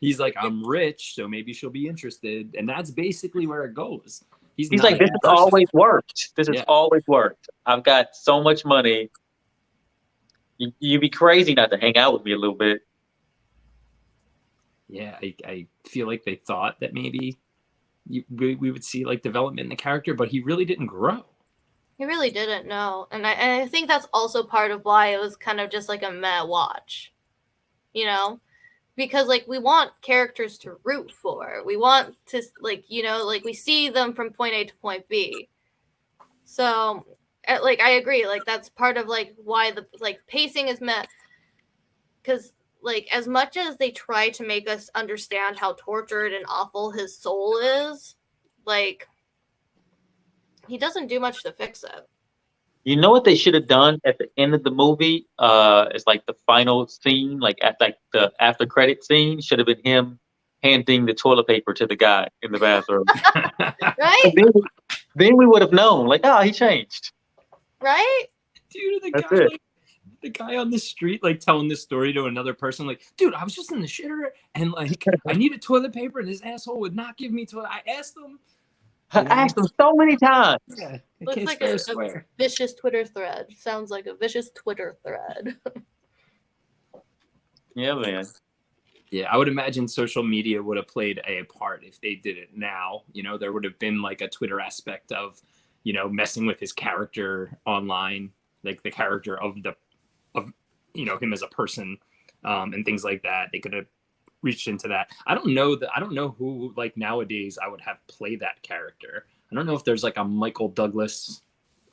A: he's like, I'm rich, so maybe she'll be interested. And that's basically where it goes. He's
B: like, this has always worked. This has always worked. I've got so much money. You'd be crazy not to hang out with me a little bit.
A: Yeah, I feel like they thought that maybe we would see like development in the character, but he really didn't grow.
D: He really didn't, no. And I think that's also part of why it was kind of just like a meh watch. You know? Because, like, we want characters to root for. We want to, like, you know, like, we see them from point A to point B. So, like, I agree. Like, that's part of, like, why the, like, pacing is meh. Because, like, as much as they try to make us understand how tortured and awful his soul is, like, he doesn't do much to fix it.
B: You know what they should have done at the end of the movie? It's like the final scene, like at like the after credit scene, should have been him handing the toilet paper to the guy in the bathroom.
D: Right?
B: Then we would have known, like, oh, he changed.
D: Right?
A: Dude,
B: That's it.
A: like, the guy on the street, like, telling this story to another person, like, dude, I was just in the shitter, and, like, I needed toilet paper, and this asshole would not give me toilet. I asked him.
B: I asked him so many times.
A: Yeah,
D: Looks like a vicious Twitter thread. Sounds like a vicious Twitter thread.
B: Yeah, man.
A: Yeah, I would imagine social media would have played a part if they did it now. You know, there would have been like a Twitter aspect of, you know, messing with his character online, like the character of you know, him as a person, and things like that. They could have reached into that. I don't know who, like, nowadays I would have play that character. I don't know if there's like a Michael Douglas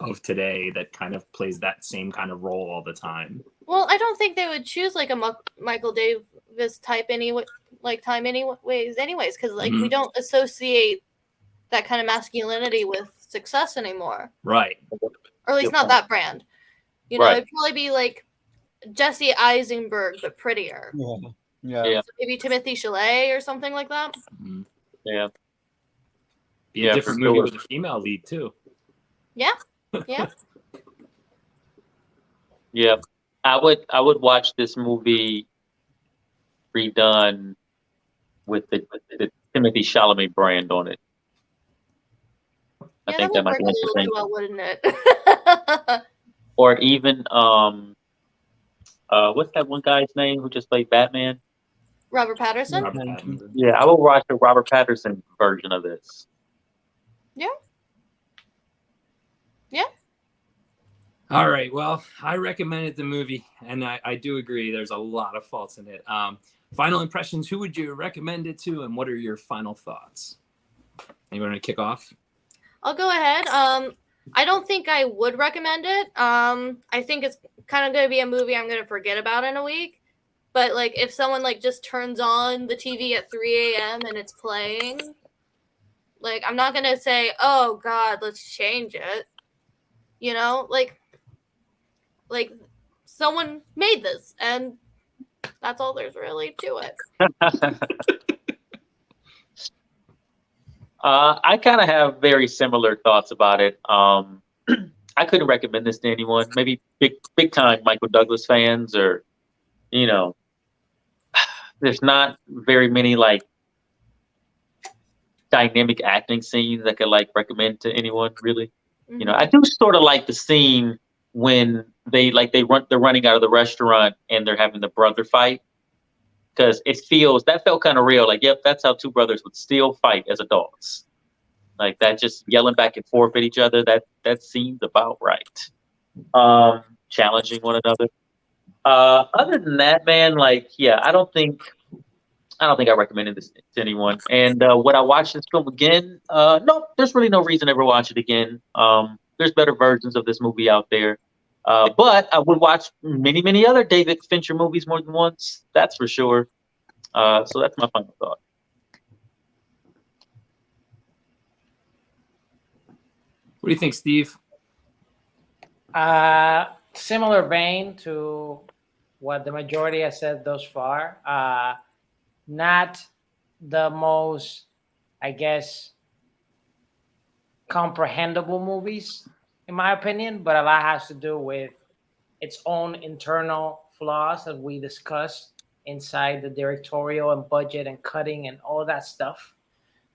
A: of today that kind of plays that same kind of role all the time.
D: Well, I don't think they would choose like a Michael Davis type anyways, because like we don't associate that kind of masculinity with success anymore.
A: Right.
D: Or at least not that brand. You know, it'd probably be like Jesse Eisenberg, but prettier.
E: Yeah.
D: So maybe Timothy Chalamet or something like that.
B: Yeah.
A: Be a different movie with a female lead too.
D: Yeah. Yeah.
B: Yeah. I would watch this movie redone with the Timothy Chalamet brand on it. I think that might be interesting.
D: Well, wouldn't it?
B: Or even what's that one guy's name who just played Batman?
D: Robert Pattinson.
A: Robert Pattinson.
B: Yeah, I will watch the Robert Pattinson version of this.
D: Yeah. Yeah.
A: All right. Well, I recommended the movie, and I do agree. There's a lot of faults in it. Final impressions. Who would you recommend it to, and what are your final thoughts? Anyone want to kick off?
D: I'll go ahead. I don't think I would recommend it. I think it's kind of going to be a movie I'm going to forget about in a week. But like, if someone like just turns on the TV at 3 a.m. and it's playing, like, I'm not going to say, "Oh God, let's change it." You know, like someone made this, and that's all there's really to it.
B: I kind of have very similar thoughts about it. I couldn't recommend this to anyone. Maybe big time Michael Douglas fans, or, you know, there's not very many like dynamic acting scenes I could like recommend to anyone really. Mm-hmm. You know, I do sort of like the scene when they're running out of the restaurant and they're having the brother fight, because that felt kind of real. Like, yep, that's how two brothers would still fight as adults. Like that, just yelling back and forth at each other. That seems about right. Challenging one another. Other than that, man, like, yeah, I don't think I recommended this to anyone. And would I watch this film again? No, there's really no reason to ever watch it again. There's better versions of this movie out there. But I would watch many, many other David Fincher movies more than once. That's for sure. So that's my final thought.
A: What do you think, Steve?
E: Similar vein to what the majority has said thus far. Not the most, I guess, comprehensible movies in my opinion, but a lot has to do with its own internal flaws that we discussed inside the directorial and budget and cutting and all that stuff.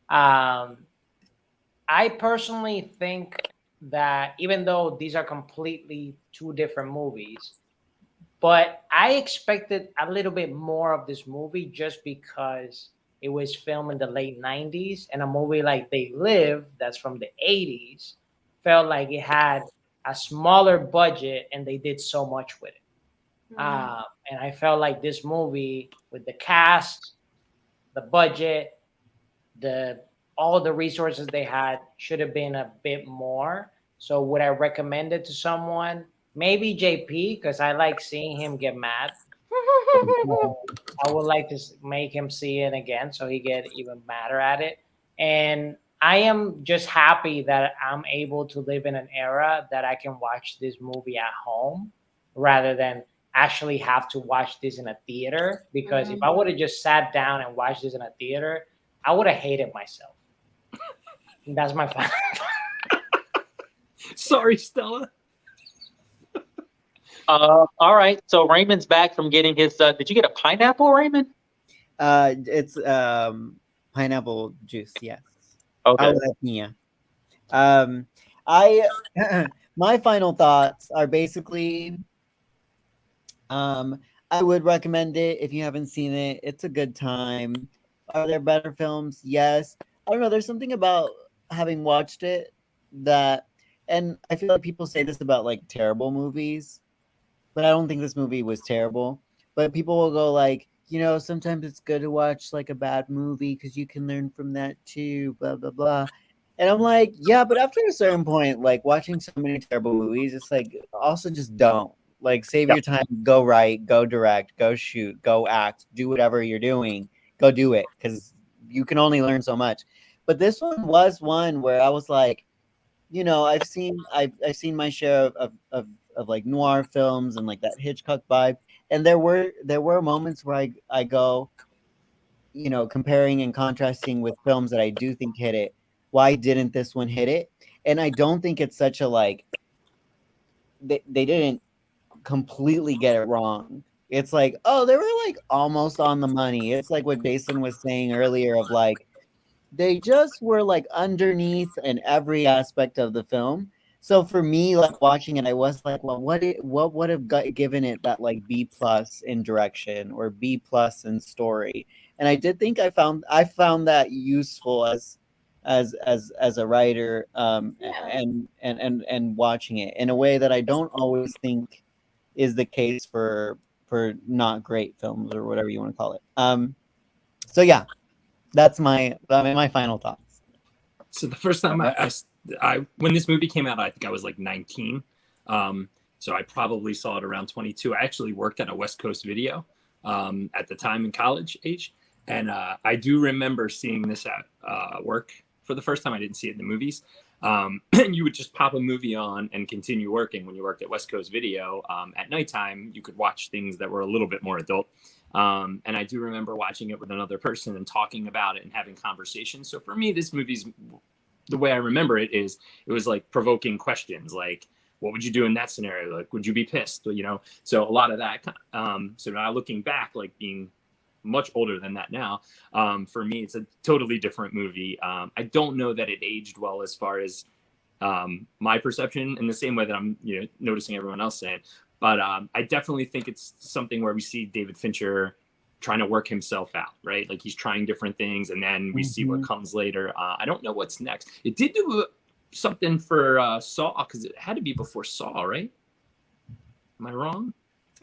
E: Um, I personally think that even though these are completely two different movies, but I expected a little bit more of this movie just because it was filmed in the late 90s, and a movie like They Live, that's from the 80s, felt like it had a smaller budget and they did so much with it. And I felt like this movie, with the cast, the budget, the all the resources they had, should have been a bit more. So would I recommend it to someone? Maybe JP, because I like seeing him get mad. I would like to make him see it again so he get even madder at it. And I am just happy that I'm able to live in an era that I can watch this movie at home rather than actually have to watch this in a theater. Because if I would have just sat down and watched this in a theater, I would have hated myself. And that's my final.
A: Sorry, Stella.
B: All right. So Raymond's back from getting his. Did you get a pineapple, Raymond?
C: It's pineapple juice. Yes.
B: Okay.
C: Yeah. I my final thoughts are basically, I would recommend it if you haven't seen it. It's a good time. Are there better films? Yes. I don't know. There's something about having watched it that, and I feel like people say this about like terrible movies, but I don't think this movie was terrible. But people will go like, sometimes it's good to watch like a bad movie because you can learn from that too, blah, blah, blah. And I'm like, yeah, but after a certain point, like watching so many terrible movies, it's like, also just don't. Like, save your time, go write, go direct, go shoot, go act, do whatever you're doing, go do it, because you can only learn so much. But this one was one where I was like, I've seen my share of like noir films and like that Hitchcock vibe, and there were moments where I go, comparing and contrasting with films that I do think hit it. Why didn't this one hit it? And I don't think it's such a like they didn't completely get it wrong. It's like, oh, they were like almost on the money. It's like what Jason was saying earlier of like they just were like underneath in every aspect of the film. So for me, like watching it, I was like, well, what would have given it that like B plus in direction or B plus in story? And I did think I found that useful as a writer, and watching it in a way that I don't always think is the case for not great films or whatever you want to call it. So yeah, that's my final thoughts.
A: So the first time I when this movie came out, I think I was like 19. So I probably saw it around 22. I actually worked at a West Coast Video at the time in college age. And I do remember seeing this at work for the first time. I didn't see it in the movies. And you would just pop a movie on and continue working. When you worked at West Coast Video, at nighttime, you could watch things that were a little bit more adult. And I do remember watching it with another person and talking about it and having conversations. So for me, this movie's, the way I remember it is, it was like provoking questions, like, what would you do in that scenario? Like, would you be pissed? So a lot of that. So now looking back, like being much older than that now, for me, it's a totally different movie. I don't know that it aged well as far as my perception, in the same way that I'm noticing everyone else saying. But I definitely think it's something where we see David Fincher trying to work himself out, right? Like he's trying different things, and then we see what comes later. I don't know what's next. It did do something for Saw, because it had to be before Saw, right? Am I wrong?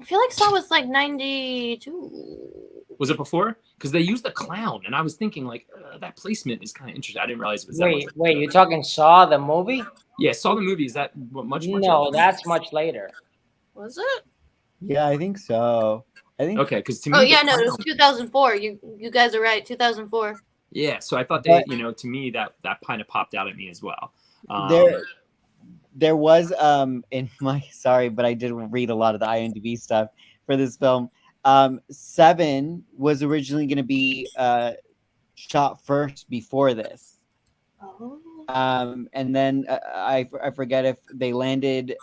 D: I feel like Saw was like 92.
A: Was it before? Because they used the clown, and I was thinking like that placement is kind of interesting. I didn't realize it was that much.
E: Wait, you're talking Saw the movie?
A: Yeah, Saw the movie. Is that much more?
E: No, that's much later.
D: Was it?
C: Yeah, I think so. I think
A: okay, because to me,
D: it was 2004. You guys are right, 2004.
A: Yeah, so I thought they, to me that kind of popped out at me as well.
C: There was in my but I did read a lot of the IMDb stuff for this film. 7 was originally going to be shot first before this.
D: Oh.
C: And then I forget if they landed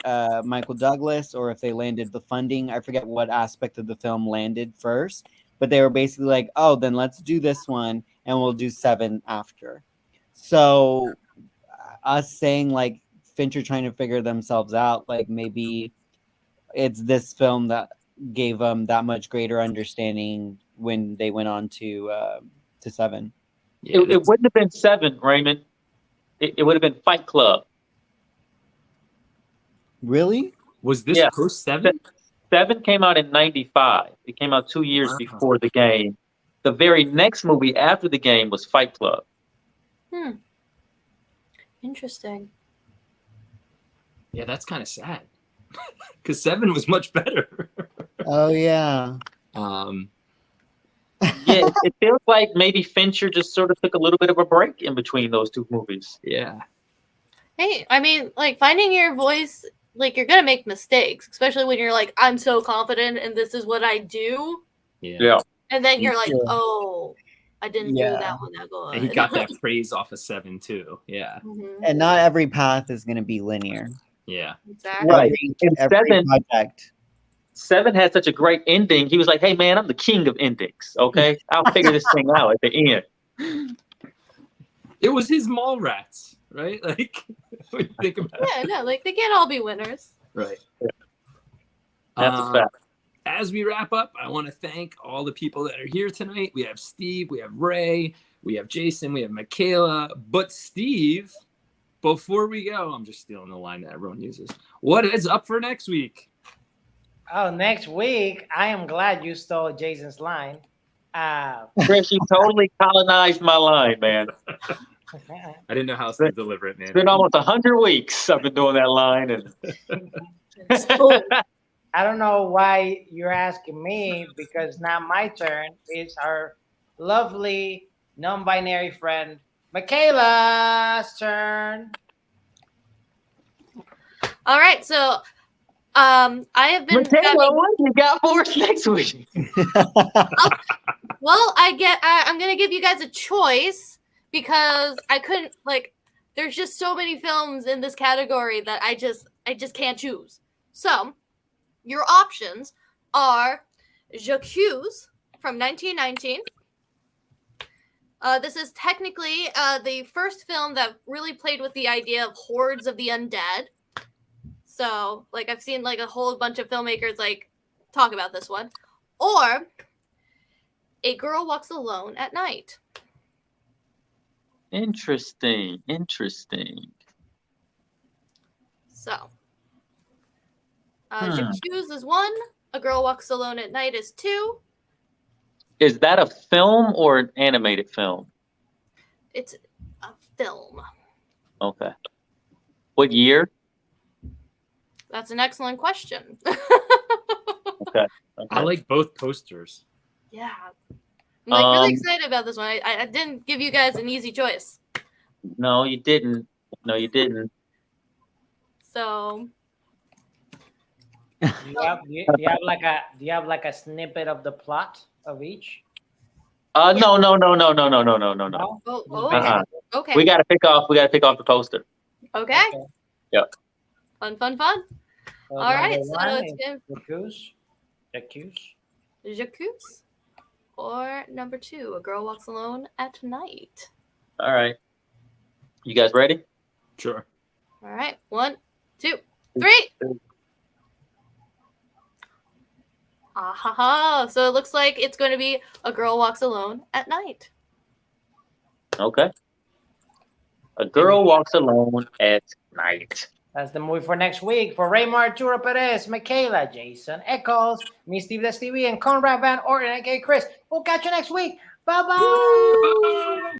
C: Michael Douglas or if they landed the funding. I forget what aspect of the film landed first, but they were basically like, oh, then let's do this one and we'll do 7 after. So us saying like Fincher trying to figure themselves out, like maybe it's this film that gave them that much greater understanding when they went on to 7.
A: Yeah,
B: It wouldn't have been 7, Raymond. It would have been Fight Club.
C: Really?
A: was this
B: Yeah.
A: post 7?
B: 7 came out in 95. It came out 2 years
A: Wow.
B: before the game. The very next movie after the game was Fight Club.
D: Interesting.
A: Yeah, that's kind of sad. Because 7 was much better.
C: Oh yeah.
B: Yeah, it feels like maybe Fincher just sort of took a little bit of a break in between those 2 movies.
A: Yeah.
D: Hey, I mean, like finding your voice, like you're gonna make mistakes, especially when you're like, I'm so confident and this is what I do,
B: Yeah.
D: and then you're like,
C: Yeah.
D: oh, I didn't do
C: Yeah.
D: that one that good.
A: And he got that praise off of 7 too. Yeah.
D: Mhm,
C: And not every path is going to be linear.
A: Yeah.
D: exactly.
B: Right. And
C: Every
B: 7
C: project.
B: 7 had such a great ending. He was like, hey, man, I'm the king of endings. Okay. I'll figure this thing out at the end.
A: It was his mall rats, right? Like, when you think about
D: Yeah, no, like they can't all be winners.
A: it. Right.
B: That's a fact.
A: As we wrap up, I want to thank all the people that are here tonight. We have Steve, we have Ray, we have Jason, we have Michaela. But Steve, before we go, I'm just stealing the line that everyone uses. What is up for next week?
E: Oh, next week, I am glad you stole Jason's line.
B: Chris, you totally colonized my line, man.
A: I didn't know how else to deliver it, man.
B: It's been almost 100 weeks I've been doing that line. And
D: So,
E: I don't know why you're asking me, because now my turn. It's our lovely non-binary friend Michaela's turn.
D: all right, so I have been
B: Michaela, what you got for us next week?
D: well, I'm gonna give you guys a choice because I couldn't like. There's just so many films in this category that I just can't choose. So, your options are J'accuse from 1919. This is technically the first film that really played with the idea of hordes of the undead. So, like, I've seen like a whole bunch of filmmakers like talk about this one. Or A Girl Walks Alone at Night.
B: Interesting.
D: So, J'accuse is 1. A Girl Walks Alone at Night is 2.
B: Is that a film or an animated film?
D: It's a film.
B: Okay. What year?
D: That's an excellent question.
B: Okay.
A: I like both posters.
D: Yeah. I'm like really
B: Um,
D: excited about this one. I didn't give you guys an easy choice.
B: No, you didn't.
D: So
E: Do you have like a snippet of the plot of each?
B: No.
E: No?
D: oh, okay.
B: Uh-uh.
D: Okay.
B: We gotta pick off the poster.
D: Okay.
B: Yep.
D: Fun.
E: So
D: All right.
E: number
D: So
E: one
D: it's
E: is J'accuse.
D: J'accuse. Or number 2, A Girl Walks Alone at Night.
B: All right. You guys ready?
A: Sure.
D: All right. 1, 2, 3. Ah, so it looks like it's going to be A Girl Walks Alone at Night.
B: Okay. A Girl Walks Alone at Night.
E: That's the movie for next week. For Raymar, Arturo Perez, Michaela, Jason Eccles, me, Steve TV, and Conrad Van Orton, aka Chris. We'll catch you next week. Bye-bye.